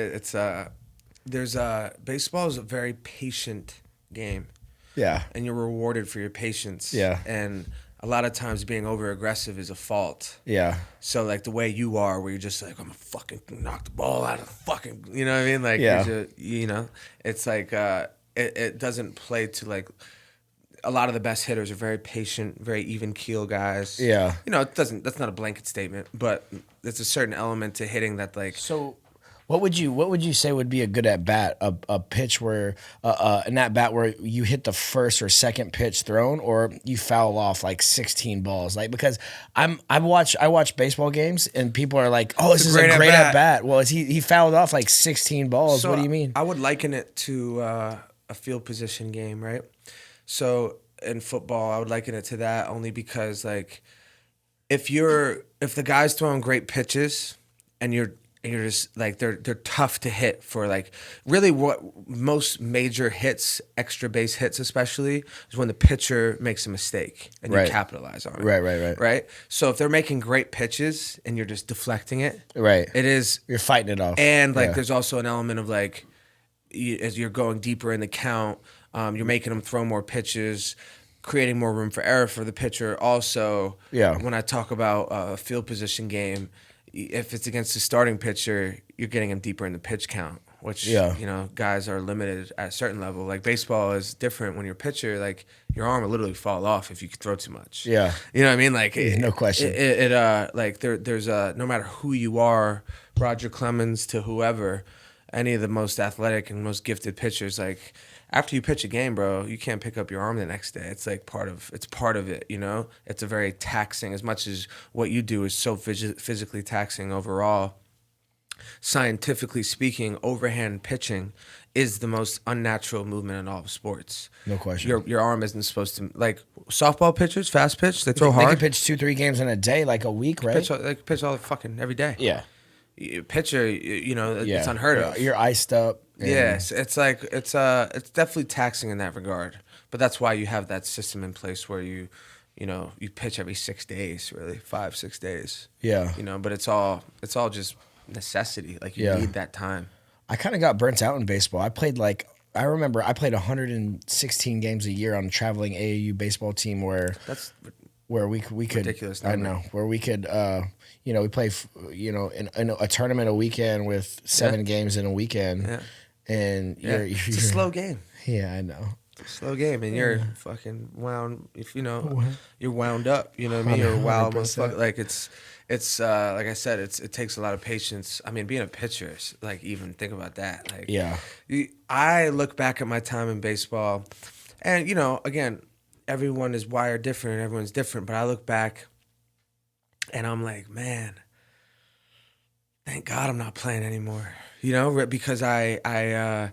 baseball is a very patient game. Yeah. And you're rewarded for your patience. Yeah. And a lot of times being over aggressive is a fault. Yeah. So like the way you are, where you're just like, I'm gonna fucking knock the ball out of the fucking, you know what I mean? Like, you know, it's like it doesn't play to like. A lot of the best hitters are very patient, very even keel guys. Yeah. You know, that's not a blanket statement, but there's a certain element to hitting that like. So, what would you say would be a good at bat, a pitch where an at bat where you hit the first or second pitch thrown, or you foul off like 16 balls? Like, because I watch baseball games and people are like, oh, this is a great at bat. Well, he fouled off like 16 balls. So what do you mean? I would liken it to a field position game, right? So in football, I would liken it to that only because like if the guy's throwing great pitches and you're just like they're tough to hit for like really what most major hits, extra base hits especially, is when the pitcher makes a mistake and you capitalize on it. Right. So if they're making great pitches and you're just deflecting it, it is you're fighting it off. And like there's also an element of like as you're going deeper in the count, you're making them throw more pitches. creating more room for error for the pitcher. Also, Yeah. when I talk about a field position game, if it's against the starting pitcher, you're getting him deeper in the pitch count, which, guys are limited at a certain level. Like baseball is different when you're a pitcher, like your arm will literally fall off if you throw too much. Yeah. You know what I mean? Like no question. There's no matter who you are, Roger Clemens to whoever, any of the most athletic and most gifted pitchers, like after you pitch a game, bro, you can't pick up your arm the next day. It's like part of it, you know? It's a very taxing, as much as what you do is so physically taxing overall. Scientifically speaking, overhand pitching is the most unnatural movement in all of sports. No question. Your arm isn't supposed to, like softball pitchers, fast pitch, they throw They hard. can pitch 2-3 games in a day, like a week, right? They can pitch all fucking every day. Yeah. Pitcher, it's unheard of. You're iced up. Yes, it's definitely taxing in that regard. But that's why you have that system in place where you pitch every 6 days, really 5-6 days. Yeah. But it's all just necessity. Like you need that time. I kind of got burnt out in baseball. I remember I played 116 games a year on a traveling AAU baseball team where we could ridiculous number. I know where we could we play in a tournament a weekend with 7 games in a weekend. Yeah. And it's a slow game. Yeah, I know. Slow game, and you're fucking wound. If you're wound up. You know what I mean? You're a wild motherfucker. Like it's like I said, it takes a lot of patience. I mean, being a pitcher, like even think about that. Like I look back at my time in baseball, and again, everyone is wired different, and everyone's different. But I look back, and I'm like, man, thank God I'm not playing anymore. Because I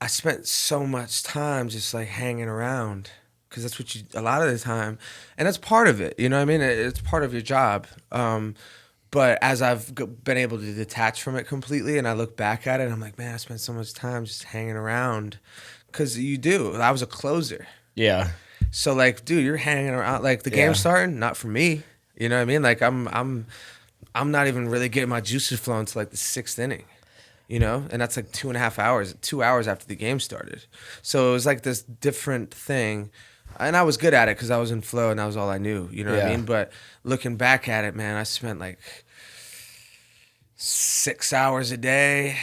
spent so much time just like hanging around, because that's what a lot of the time, and that's part of it. You know what I mean? It's part of your job. But as I've been able to detach from it completely, and I look back at it, I'm like, man, I spent so much time just hanging around, because you do. I was a closer. Yeah. So like, dude, you're hanging around. Like the game's starting, not for me. You know what I mean? Like I'm not even really getting my juices flowing until like the 6th inning. And that's like 2.5 hours, 2 hours after the game started. So it was like this different thing. And I was good at it because I was in flow and that was all I knew. You know what I mean? But looking back at it, man, I spent like 6 hours a day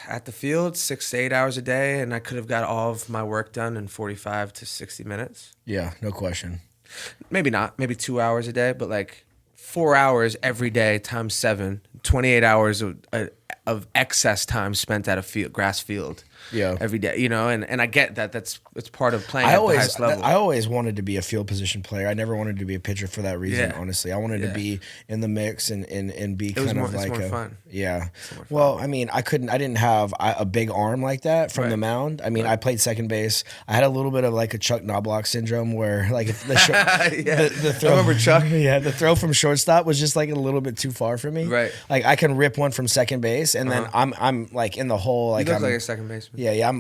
at the field, 6 to 8 hours a day. And I could have got all of my work done in 45 to 60 minutes. Yeah, no question. Maybe not, maybe 2 hours a day, but like 4 hours every day times 7, 28 hours of excess time spent at a grass field every day, and I get that it's part of playing at the highest level. I always wanted to be a field position player. I never wanted to be a pitcher for that reason, honestly. I wanted to be in the mix and be kind of like it's more fun. Yeah. Well, I mean, I didn't have a big arm like that from the mound. I mean, I played second base. I had a little bit of like a Chuck Knobloch syndrome where like the throw, I remember Chuck. Yeah, the throw from shortstop was just like a little bit too far for me. Right. Like I can rip one from second base and then I'm like in the hole. Like You look I'm like a second baseman. Yeah,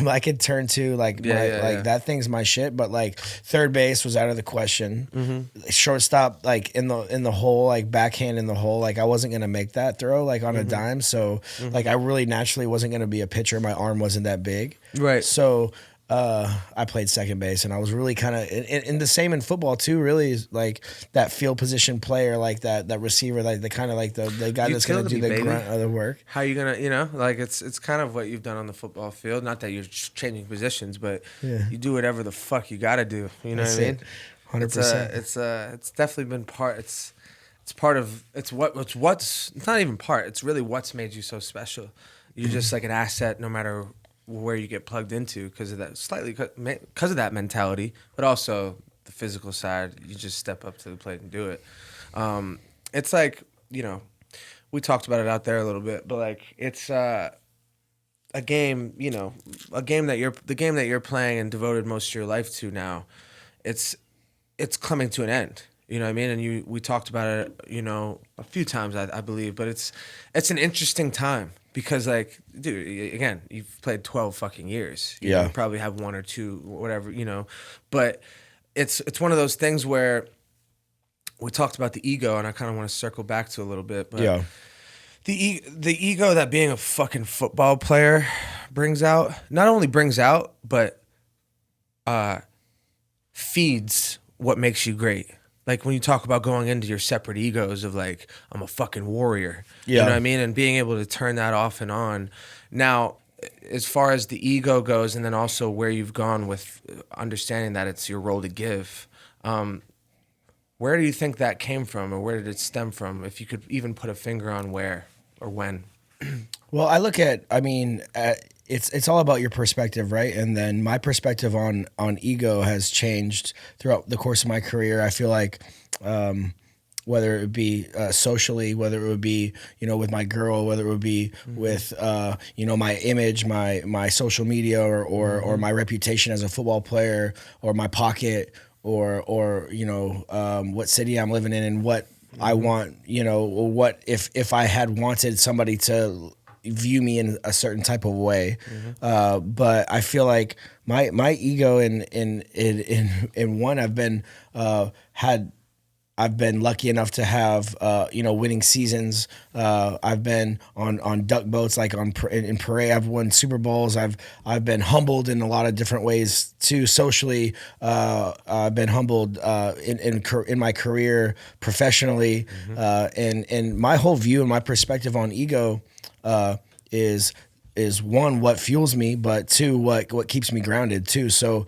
I could turn to like that thing's my shit. But like third base was out of the question. Mm-hmm. Shortstop like in the hole, like backhand in the hole. Like I wasn't gonna make that throw like on a dime. So like I really naturally wasn't gonna be a pitcher. My arm wasn't that big. Right. So I played second base, and I was really kind of in the same in football too. Really, is like that field position player, like that receiver, like the kind of like the guy that's gonna do the grunt of the work. How you gonna, like it's kind of what you've done on the football field. Not that you're changing positions, but you do whatever the fuck you gotta do. You know what I mean? 100%. It's definitely been part. It's part of it's not even part. It's really what's made you so special. You're just like an asset, no matter where you get plugged into, because of that mentality, but also the physical side. You just step up to the plate and do it. It's like, we talked about it out there a little bit, but like it's a game, the game that you're playing and devoted most of your life to now. It's coming to an end. You know what I mean? And we talked about it, a few times, I believe, but it's an interesting time. Because, like, dude, again, you've played 12 fucking years. You probably have 1 or 2, whatever, But it's one of those things where we talked about the ego, and I kind of want to circle back to a little bit. But the ego that being a fucking football player not only brings out, but feeds what makes you great. Like when you talk about going into your separate egos of like, I'm a fucking warrior. You know what I mean? And being able to turn that off and on. Now, as far as the ego goes, and then also where you've gone with understanding that it's your role to give, where do you think that came from, or where did it stem from? If you could even put a finger on where or when. Well, I look at, it's all about your perspective, right? And then my perspective on ego has changed throughout the course of my career. I feel like whether it be socially, whether it would be, with my girl, whether it would be with, my image, my social media, or my reputation as a football player, or my pocket, or what city I'm living in, and what I want, what if I had wanted somebody to view me in a certain type of way. But I feel like my ego in one, I've been lucky enough to have winning seasons. I've been on duck boats, like in parade. I've won Super Bowls. I've been humbled in a lot of different ways too. Socially, I've been humbled in my career, professionally, and my whole view and my perspective on ego is one, what fuels me, but two, what keeps me grounded too. So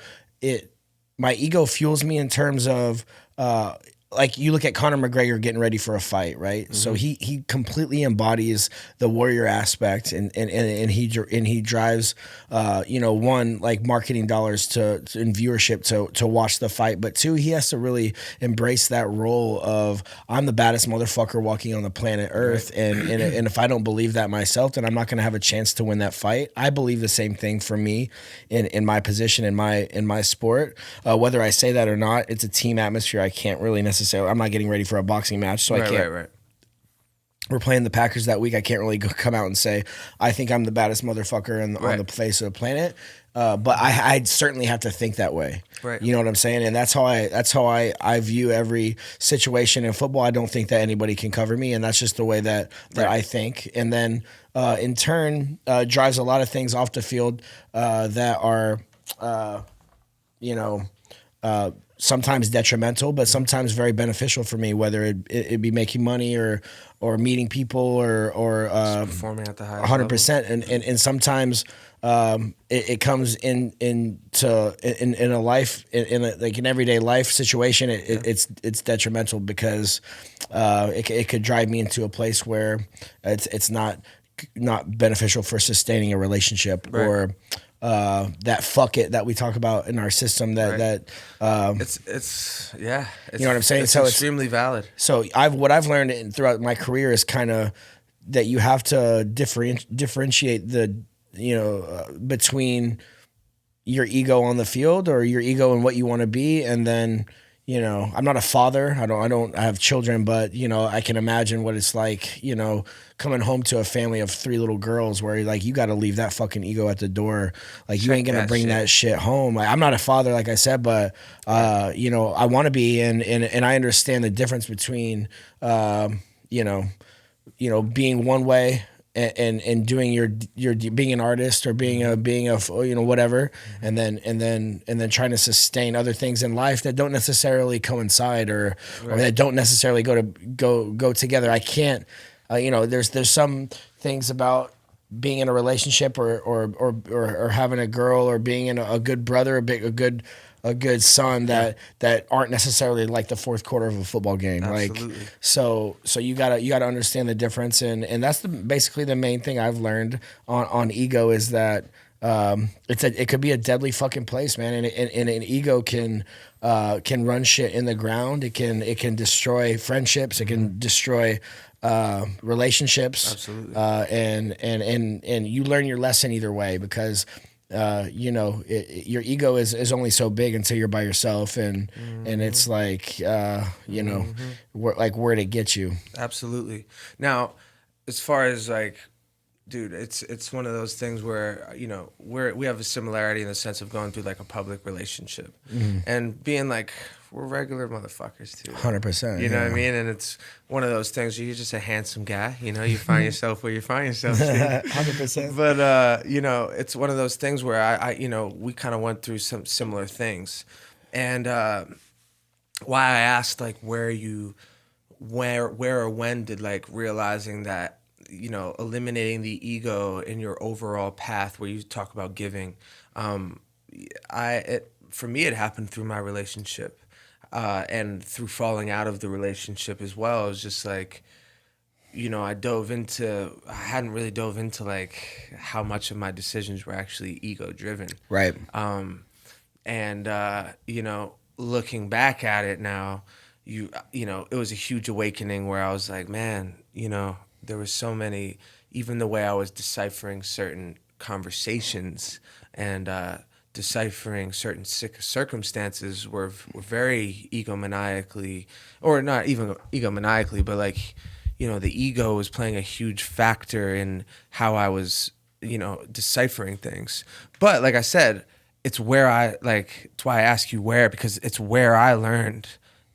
my ego fuels me in terms of like you look at Conor McGregor getting ready for a fight, right? So he completely embodies the warrior aspect, and he drives, one, like marketing dollars and viewership to watch the fight, but two, he has to really embrace that role of, I'm the baddest motherfucker walking on the planet Earth, right. and if I don't believe that myself, then I'm not going to have a chance to win that fight. I believe the same thing for me in my position in my sport. Whether I say that or not, it's a team atmosphere. I can't really necessarily. I'm not getting ready for a boxing match, so I can't. Right. We're playing the Packers that week. I can't really come out and say I think I'm the baddest motherfucker on the face of the planet. But I certainly have to think that way. Right. You know what I'm saying? And that's how I view every situation in football. I don't think that anybody can cover me, and that's just the way that I think. And then in turn drives a lot of things off the field that are sometimes detrimental, but sometimes very beneficial for me, whether it be making money or meeting people or performing at the highest 100%. And sometimes it comes in a life, like an everyday life situation. It's detrimental because it could drive me into a place where it's not beneficial for sustaining a relationship, or that fuck it that we talk about in our system it's you know what I'm saying? It's extremely valid. So what I've learned throughout my career is kind of that you have to differentiate the between your ego on the field, or your ego and what you want to be, and then I'm not a father. I don't have children, but I can imagine what it's like, coming home to a family of 3 little girls where like you got to leave that fucking ego at the door. Like you ain't gonna bring that shit home. Like, I'm not a father, like I said, but I want to be, and I understand the difference between being one way and doing your being an artist, or being a whatever, and then trying to sustain other things in life that don't necessarily coincide or that don't necessarily go together. I can't there's some things about being in a relationship or having a girl, or being in a good brother, a good son that aren't necessarily like the fourth quarter of a football game. Absolutely. Like so you gotta understand the difference, and that's basically the main thing I've learned on ego, is that it could be a deadly fucking place, man, and an ego can run shit in the ground. It can destroy friendships. It can destroy relationships. Absolutely. And you learn your lesson either way, because your ego is only so big until you're by yourself, and it's like where to get you. Absolutely. Now, as far as like, dude, it's one of those things where we have a similarity in the sense of going through like a public relationship, and being like, we're regular motherfuckers too. 100%. You know what I mean? And it's one of those things where you're just a handsome guy. You find yourself where you find yourself. 100%. But it's one of those things where I we kind of went through some similar things, And why I asked like where or when did like realizing that, you know, eliminating the ego in your overall path where you talk about giving, for me it happened through my relationship, and through falling out of the relationship as well. It was just like, you know, I hadn't really dove into like how much of my decisions were actually ego driven. Right. And you know, looking back at it now, you know, it was a huge awakening where I was like, man, you know, there was so many, even the way I was deciphering certain conversations and deciphering certain circumstances were very egomaniacally, or not even egomaniacally, but like, you know, the ego was playing a huge factor in how I was, you know, deciphering things. But like I said, it's why I ask you where, because it's where I learned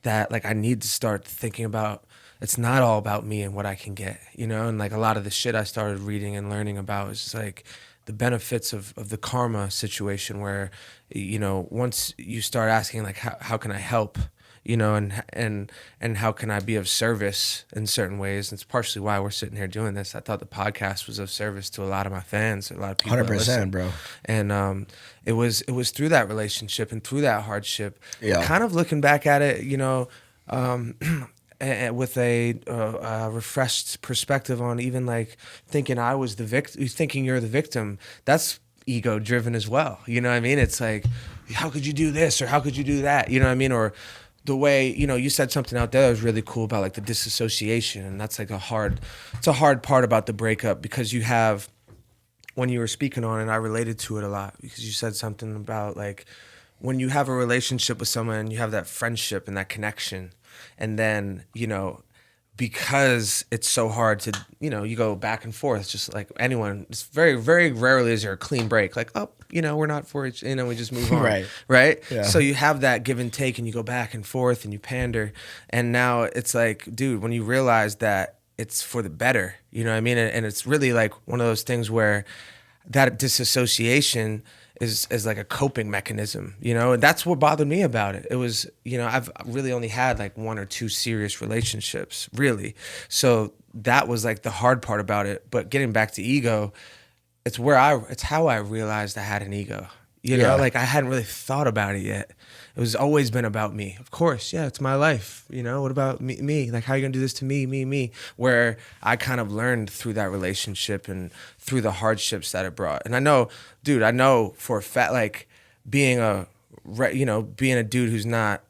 that like I need to start thinking about, it's not all about me and what I can get, you know? And like a lot of the shit I started reading and learning about is just like the benefits of the karma situation where, you know, once you start asking like, how can I help? You know, and how can I be of service in certain ways? And it's partially why we're sitting here doing this. I thought the podcast was of service to a lot of my fans, a lot of people. 100%, bro. And it was through that relationship and through that hardship. Yeah. Kind of looking back at it, you know, with a refreshed perspective on even like thinking I was the victim, thinking you're the victim. That's ego driven as well. You know what I mean? It's like, how could you do this or how could you do that? You know what I mean? Or the way, you know, you said something out there that was really cool about like the disassociation, and that's like it's a hard part about the breakup, because you have, when you were speaking on it, I related to it a lot, because you said something about like when you have a relationship with someone and you have that friendship and that connection, and then, you know, because it's so hard to, you know, you go back and forth, just like anyone, it's very, very rarely is there a clean break. Like, oh, you know, we're not for each, you know, we just move on. Right. Yeah. So you have that give and take and you go back and forth and you pander. And now it's like, dude, when you realize that it's for the better, you know what I mean? And it's really like one of those things where that disassociation is like a coping mechanism, you know, and that's what bothered me about it. It was, you know, I've really only had like 1 or 2 serious relationships, really. So that was like the hard part about it. But getting back to ego, it's how I realized I had an ego. You know, like I hadn't really thought about it yet. It was always been about me. Of course, yeah, it's my life. You know, what about me? Like, how are you gonna do this to me? Where I kind of learned through that relationship and through the hardships that it brought. And I know, dude, for a fact, like being a dude who's not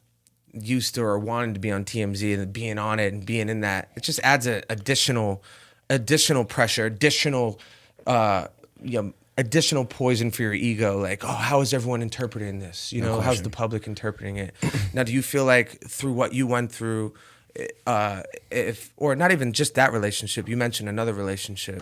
used to or wanting to be on TMZ and being on it and being in that, it just adds a additional pressure, additional poison for your ego. Like, oh, how is everyone interpreting this? You know, how's the public interpreting it? Now, do you feel like through what you went through, or not even just that relationship, you mentioned another relationship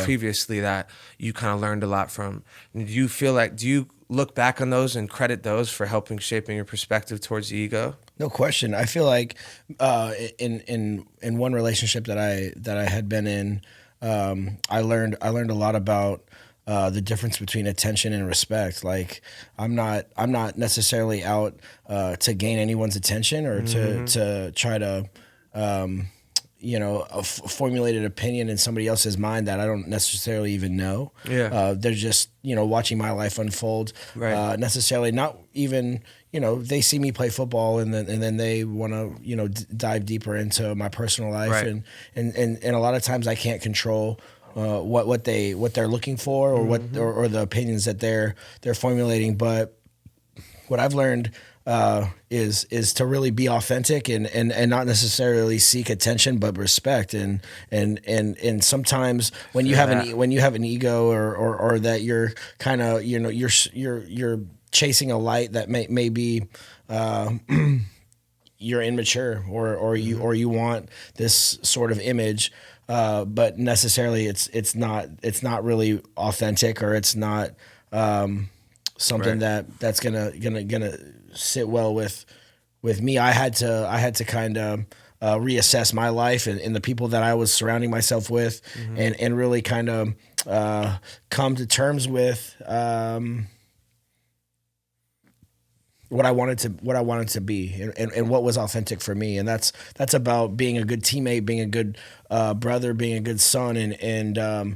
previously that you kind of learned a lot from. Do you look back on those and credit those for helping shaping your perspective towards the ego? No question. I feel like in one relationship that I had been in, I learned a lot about the difference between attention and respect. Like I'm not necessarily out to gain anyone's attention or to try to formulate an opinion in somebody else's mind that I don't necessarily even know. Yeah. They're just, watching my life unfold. Right. Necessarily not even, they see me play football and then they want to, dive deeper into my personal life. Right. And a lot of times I can't control what they're looking for or or the opinions that they're formulating. But what I've learned is to really be authentic and not necessarily seek attention, but respect. And sometimes when you have an ego or that you're kind of you're chasing a light that may be you're immature or you want this sort of image. But necessarily it's not really authentic, or it's not something that's gonna sit well with me. I had to kind of reassess my life and the people that I was surrounding myself with, and really kind of come to terms with what I wanted to be, and what was authentic for me, and that's about being a good teammate, being a good brother, being a good son, and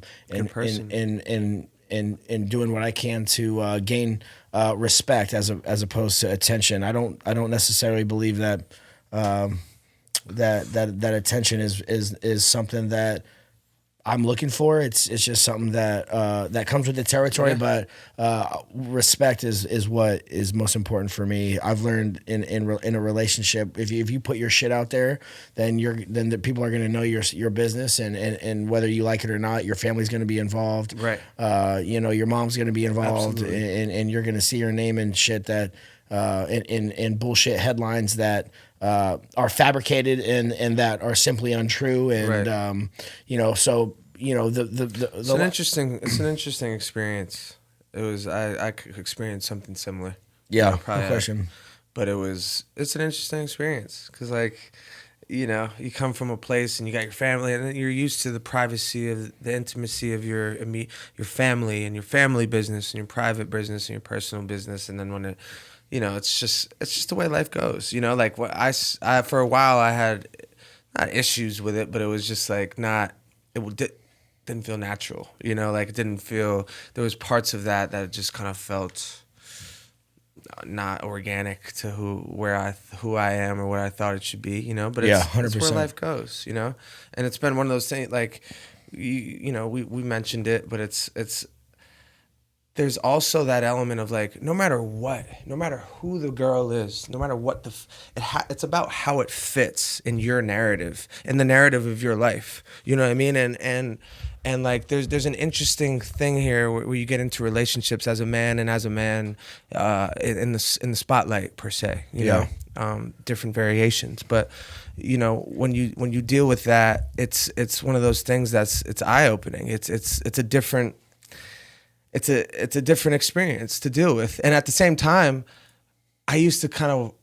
person. and doing what I can to gain respect as opposed to attention. I don't necessarily believe that that attention is something that I'm looking for. It's just something that comes with the territory, but respect is what is most important for me. I've learned in a relationship, if you put your shit out there, then the people are going to know your business, and whether you like it or not, your family's going to be involved. Right. Your mom's going to be involved, Absolutely. and you're going to see your name in shit that in bullshit headlines that are fabricated and that are simply untrue, and Right. So It's an interesting experience. It was I experienced something similar. Yeah, You know, no question. But it's an interesting experience because you come from a place and you got your family and you're used to the privacy of the intimacy of your family and your family business and your private business and your personal business, and then when it's just the way life goes. Like what I for a while I had not issues with it, but it was just like didn't feel natural. Like it didn't feel. There was parts of that just kind of felt not organic to who I am or what I thought it should be. But it's 100%. where life goes. And it's been one of those things. Like we mentioned it, but it's. There's also that element of like, no matter who the girl is, no matter what it's about how it fits in your narrative, in the narrative of your life. You know what I mean? And like, there's an interesting thing here where you get into relationships as a man in the spotlight per se. You know, different variations, but when you deal with that, it's one of those things it's eye opening. It's a different. It's a different experience to deal with, and at the same time, I used to kind of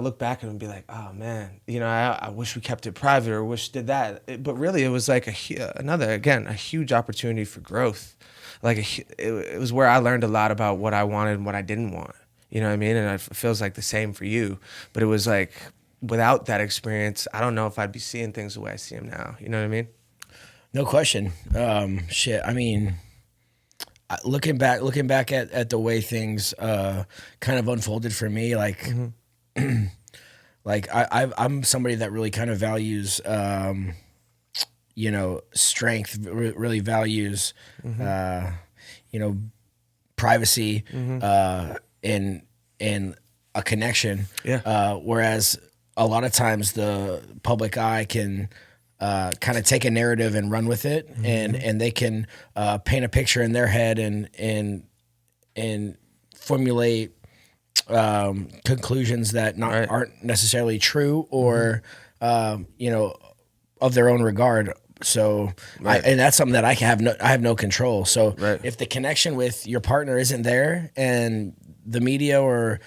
look back and be like, oh man, I wish we kept it private or wish did that. But really, it was like a huge opportunity for growth. Like it was where I learned a lot about what I wanted and what I didn't want. You know what I mean? And it feels like the same for you. But it was like without that experience, I don't know if I'd be seeing things the way I see them now. You know what I mean? No question. Shit. I mean, looking back at the way things kind of unfolded for me, like like I'm somebody that really kind of values strength, really values privacy and a connection. Whereas a lot of times the public eye can kind of take a narrative and run with it, and they can paint a picture in their head and formulate conclusions that aren't necessarily true or of their own regard. So, and that's something that I have no control. So, if the connection with your partner isn't there, and the media or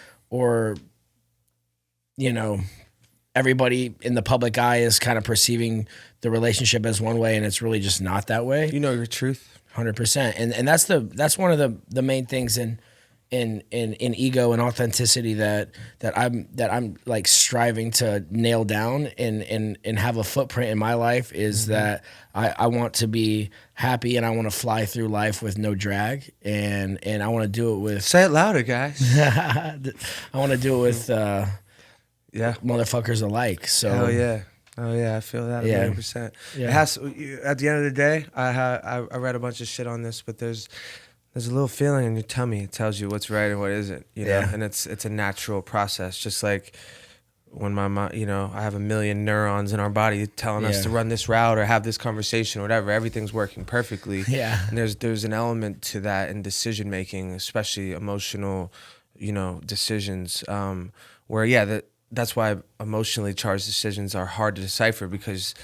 everybody in the public eye is kind of perceiving the relationship as one way, and it's really just not that way. You know your truth, 100%, and that's one of the main things in ego and authenticity that I'm like striving to nail down and have a footprint in my life is that I want to be happy and I want to fly through life with no drag, and I want to do it with. Say it louder, guys. I want to do it with. Motherfuckers alike. So oh yeah, I feel that 100%. It has at the end of the day, I read a bunch of shit on this, but there's a little feeling in your tummy. It tells you what's right and what isn't. You know, and it's a natural process. Just like when my mom, I have a million neurons in our body telling us to run this route or have this conversation or whatever. Everything's working perfectly. Yeah, and there's an element to that in decision making, especially emotional, decisions. Where that's why emotionally charged decisions are hard to decipher because,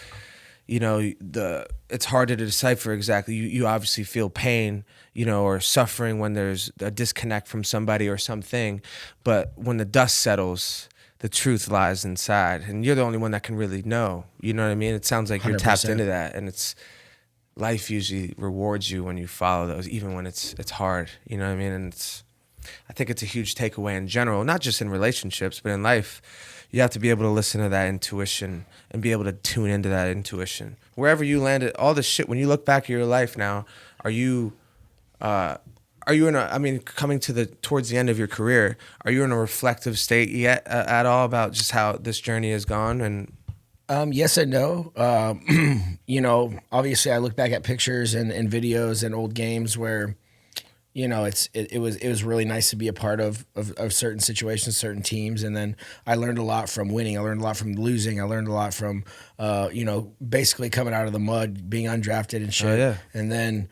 it's hard to decipher exactly. You obviously feel pain, or suffering when there's a disconnect from somebody or something. But when the dust settles, the truth lies inside. And you're the only one that can really know. You know what I mean? It sounds like you're 100%. tapped into that. And life usually rewards you when you follow those, even when it's hard. You know what I mean? And I think it's a huge takeaway in general, not just in relationships, but in life. You have to be able to listen to that intuition and be able to tune into that intuition. Wherever you landed, all the shit, when you look back at your life now, are you in a, I mean, coming to towards the end of your career, are you in a reflective state yet at all about just how this journey has gone? And yes and no. You know, obviously I look back at pictures and videos and old games where, you know, it was really nice to be a part of certain situations, certain teams, and then I learned a lot from winning. I learned a lot from losing. I learned a lot from, you know, basically coming out of the mud, being undrafted and shit. Oh, yeah. And then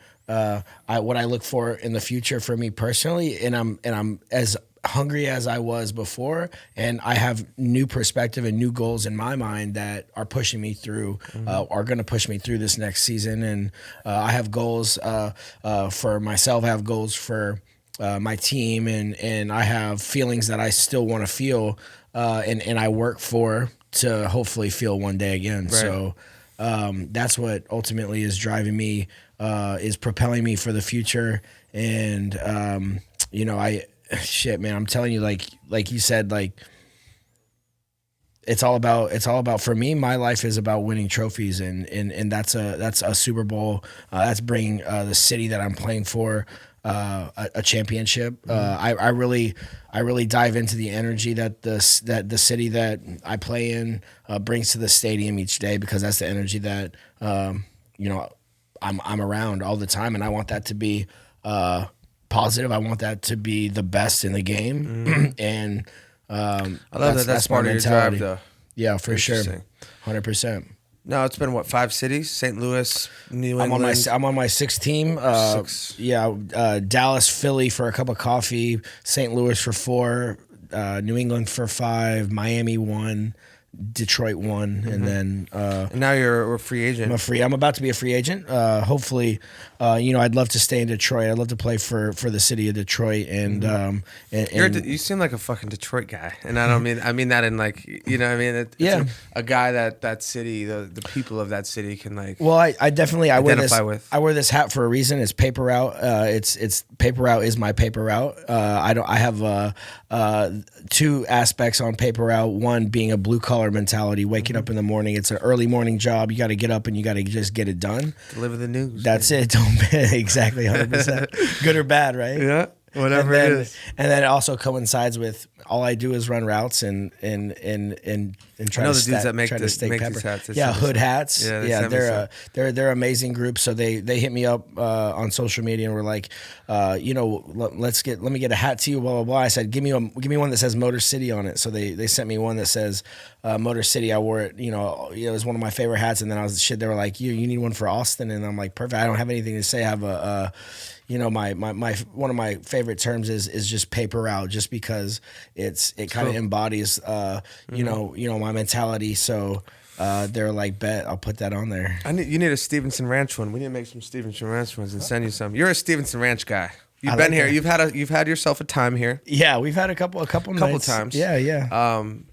what I look for in the future for me personally, and I'm as hungry as I was before, and I have new perspective and new goals in my mind that are pushing me through, are going to push me through this next season. And I have goals for myself. I have goals for my team, and I have feelings that I still want to feel, and I work for to hopefully feel one day again. Right. So that's what ultimately is driving me, is propelling me for the future. And you know, shit, man, I'm telling you, like you said, like it's all about for me, my life is about winning trophies, and that's a Super Bowl, that's bringing the city that I'm playing for a championship. I really dive into the energy that the city that I play in brings to the stadium each day, because that's the energy that you know, I'm around all the time, and I want that to be positive. I want that to be the best in the game. And I love that's part of your drive, though. Yeah, for sure. 100%. No, it's been what, 5 cities? St. Louis, New England. I'm on my 6th team. 6. Yeah, Dallas, Philly for a cup of coffee, St. Louis for 4, New England for 5, Miami 1, Detroit 1, and then And now you're a free agent. I'm about to be a free agent. Hopefully, you know, I'd love to stay in Detroit. I'd love to play for the city of Detroit. And you seem like a fucking Detroit guy, and I mean that in like, you know what I mean? It's a guy that city, the people of that city can like. Well, I definitely identify with. I wear this hat for a reason. It's paper route. It's paper route is my paper route. I have 2 aspects on paper route. One being a blue collar mentality, waking up in the morning. It's an early morning job. You got to get up and you got to just get it done. Deliver the news. That's it. Exactly, 100%. Good or bad, right? Yeah, whatever it is. And then it also coincides with all I do is run routes and try I know the dudes that make these hats. Yeah, Hood Hats. Yeah, they're an amazing group. So they hit me up on social media and were like, you know, let me get a hat to you, blah blah blah. I said, give me one that says Motor City on it. So they sent me one that says Motor City. I wore it, you know, it was one of my favorite hats. And then they were like, you need one for Austin, and I'm like, perfect. I don't have anything to say. I have you know, my one of my favorite terms is just paper out, just because it kind of embodies you know my mentality. So they're like, bet I'll put that on there. You need a Stevenson Ranch one. We need to make some Stevenson Ranch ones and send you some. You're a Stevenson Ranch guy. You've been here. That. You've had yourself a time here. Yeah, we've had a couple nights. Times. Yeah.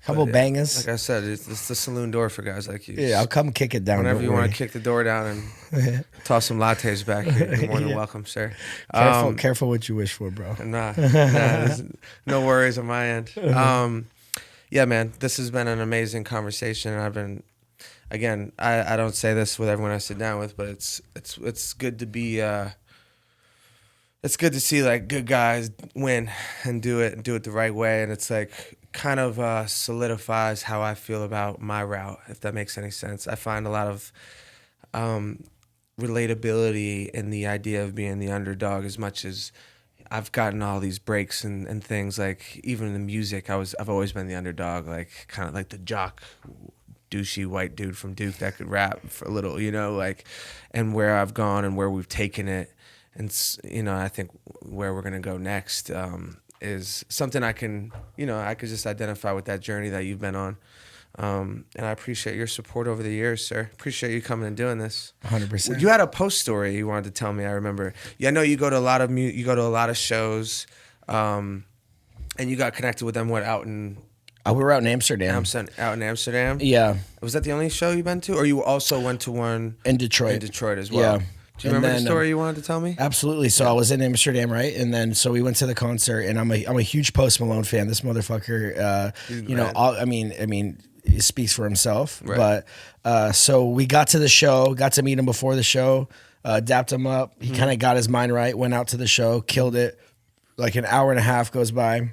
Couple bangers. Like I said, it's the saloon door for guys like you. Yeah, I'll come kick it down. Whenever you want to kick the door down and toss some lattes back here, you're more than welcome, sir. Careful what you wish for, bro. Nah, no worries on my end. Yeah, man, this has been an amazing conversation. I've been, again, I don't say this with everyone I sit down with, but it's good to be. It's good to see like good guys win and do it the right way, and it's like kind of solidifies how I feel about my route, if that makes any sense. I find a lot of relatability in the idea of being the underdog, as much as I've gotten all these breaks and things. Like even in the music, I've always been the underdog, like kind of like the jock, douchey white dude from Duke that could rap for a little, you know, like, and where I've gone and where we've taken it. And, you know, I think where we're going to go next is something I could just identify with that journey that you've been on. And I appreciate your support over the years, sir. Appreciate you coming and doing this. 100%. You had a post story you wanted to tell me, I remember. Yeah, I know you go to a lot of shows, and you got connected with them, out in... we were out in Amsterdam. Out in Amsterdam? Yeah. Was that the only show you've been to? Or you also went to one... In Detroit. As well? Yeah. Do you remember the story you wanted to tell me? Absolutely. So I was in Amsterdam, right? And then so we went to the concert, and I'm a huge Post Malone fan. This motherfucker, I mean, he speaks for himself. Right. But so we got to the show, got to meet him before the show, dapped him up. He kind of got his mind right, went out to the show, killed it. Like an hour and a half goes by.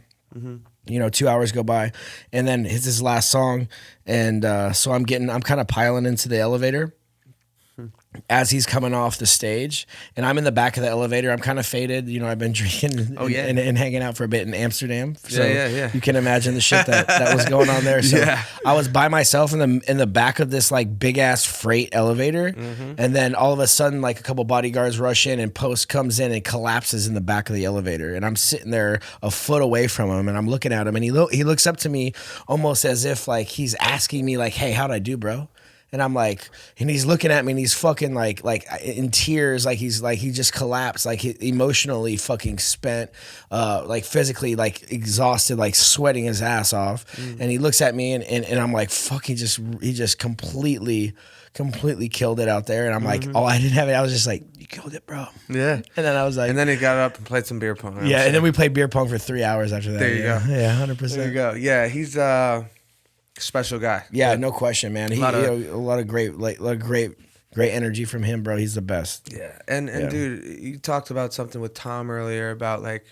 2 hours go by, and then it's his last song, and so I'm kind of piling into the elevator as he's coming off the stage, and I'm in the back of the elevator. I'm kind of faded, I've been drinking and hanging out for a bit in Amsterdam, so you can imagine the shit that was going on there. So I was by myself in the back of this like big ass freight elevator, and then all of a sudden like a couple bodyguards rush in, and Post comes in and collapses in the back of the elevator, and I'm sitting there a foot away from him, and I'm looking at him, and he looks up to me almost as if like he's asking me like, "Hey, how'd I do, bro?" And I'm like, and he's looking at me, and he's fucking like in tears, like he just collapsed, like emotionally fucking spent, like physically like exhausted, like sweating his ass off. And he looks at me, and I'm like, fuck, he just completely killed it out there. And I'm like, oh, I didn't have it. I was just like, you killed it, bro. Yeah. And then I was like, and then he got up and played some beer pong. And then we played beer pong for 3 hours after that. There you go. Yeah, 100%. There you go. Yeah, he's special guy. Yeah, no question, man. A lot of great energy from him, bro. He's the best. Yeah, and dude, you talked about something with Tom earlier about like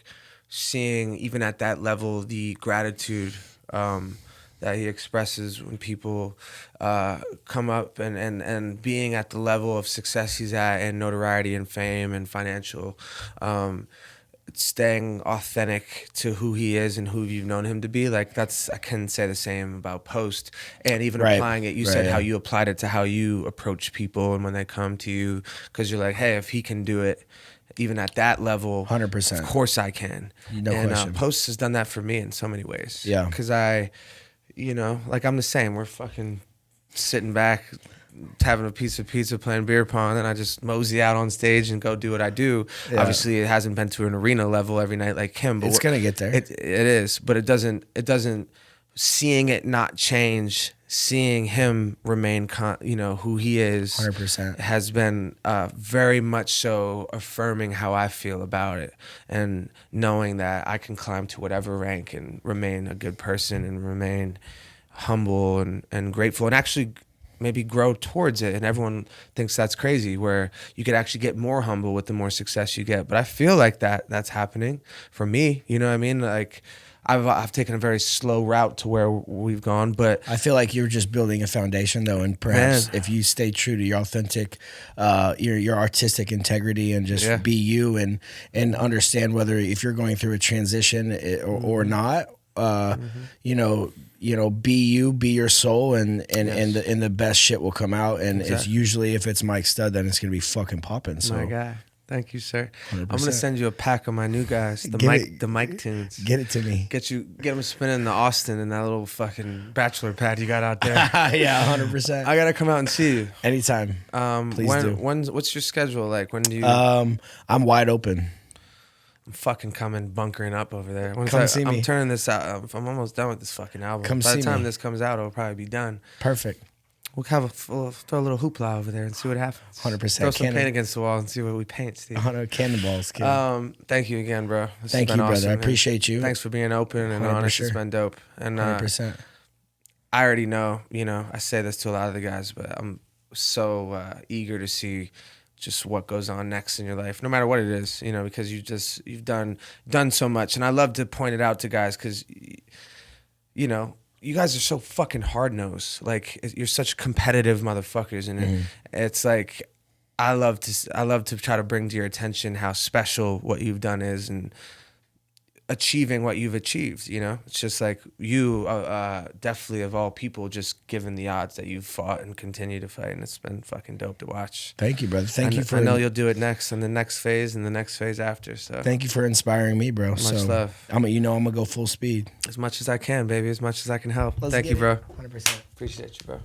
seeing even at that level the gratitude that he expresses when people come up and being at the level of success he's at and notoriety and fame and financial. Staying authentic to who he is and who you've known him to be, like I can say the same about Post, and even applying it. You said how you applied it to how you approach people and when they come to you, because you're like, hey, if he can do it, even at that level, 100%, of course I can. No question. Post has done that for me in so many ways. Yeah, because I'm the same. We're fucking sitting back, having a piece of pizza, playing beer pong, and I just mosey out on stage and go do what I do. Yeah. Obviously, it hasn't been to an arena level every night like him, but it's gonna get there. It is, but it doesn't. Seeing it not change, seeing him remain, who he is, 100% has been very much so affirming how I feel about it, and knowing that I can climb to whatever rank and remain a good person and remain humble and grateful, and actually maybe grow towards it. And everyone thinks that's crazy, where you could actually get more humble with the more success you get. But I feel like that's happening for me. You know what I mean? Like I've taken a very slow route to where we've gone, but I feel like you're just building a foundation though, and perhaps if you stay true to your authentic, your artistic integrity, and just be you, and understand whether if you're going through a transition or not, be you, be your soul, and the best shit will come out. And it's usually, if it's Mike Stud, then it's gonna be fucking popping. So my guy. Thank you, sir. 100%. I'm gonna send you a pack of my new guys, the mic tunes. Get it to me. Get them spinning the Austin in that little fucking bachelor pad you got out there. Yeah, 100%. I gotta come out and see you anytime. Please do. What's your schedule like? When do you? I'm wide open. I'm fucking bunkering up over there. Come see me. I'm turning this out. I'm almost done with this fucking album. By the time this comes out, it'll probably be done. Perfect. We'll throw a little hoopla over there and see what happens. 100%. Throw some paint against the wall and see what we paint, Steve. 100 cannonballs, kid. Thank you again, bro. Thank you, brother. I appreciate you. Thanks for being open and honest. It's been dope. And 100%. I already know, I say this to a lot of the guys, but I'm so eager to see just what goes on next in your life, no matter what it is, because you've done so much. And I love to point it out to guys because, you guys are so fucking hard-nosed. Like, you're such competitive motherfuckers, and it's like I love to try to bring to your attention how special what you've done is, and achieving what you've achieved. It's just like you definitely, of all people, just given the odds that you've fought and continue to fight, and it's been fucking dope to watch. Thank you, brother. Thank you for. I know you'll do it next, and the next phase, and the next phase after. So thank you for inspiring me, bro. Much love. I'm gonna go full speed as much as I can, baby. As much as I can help. Thank you, bro. 100%. Appreciate you, bro.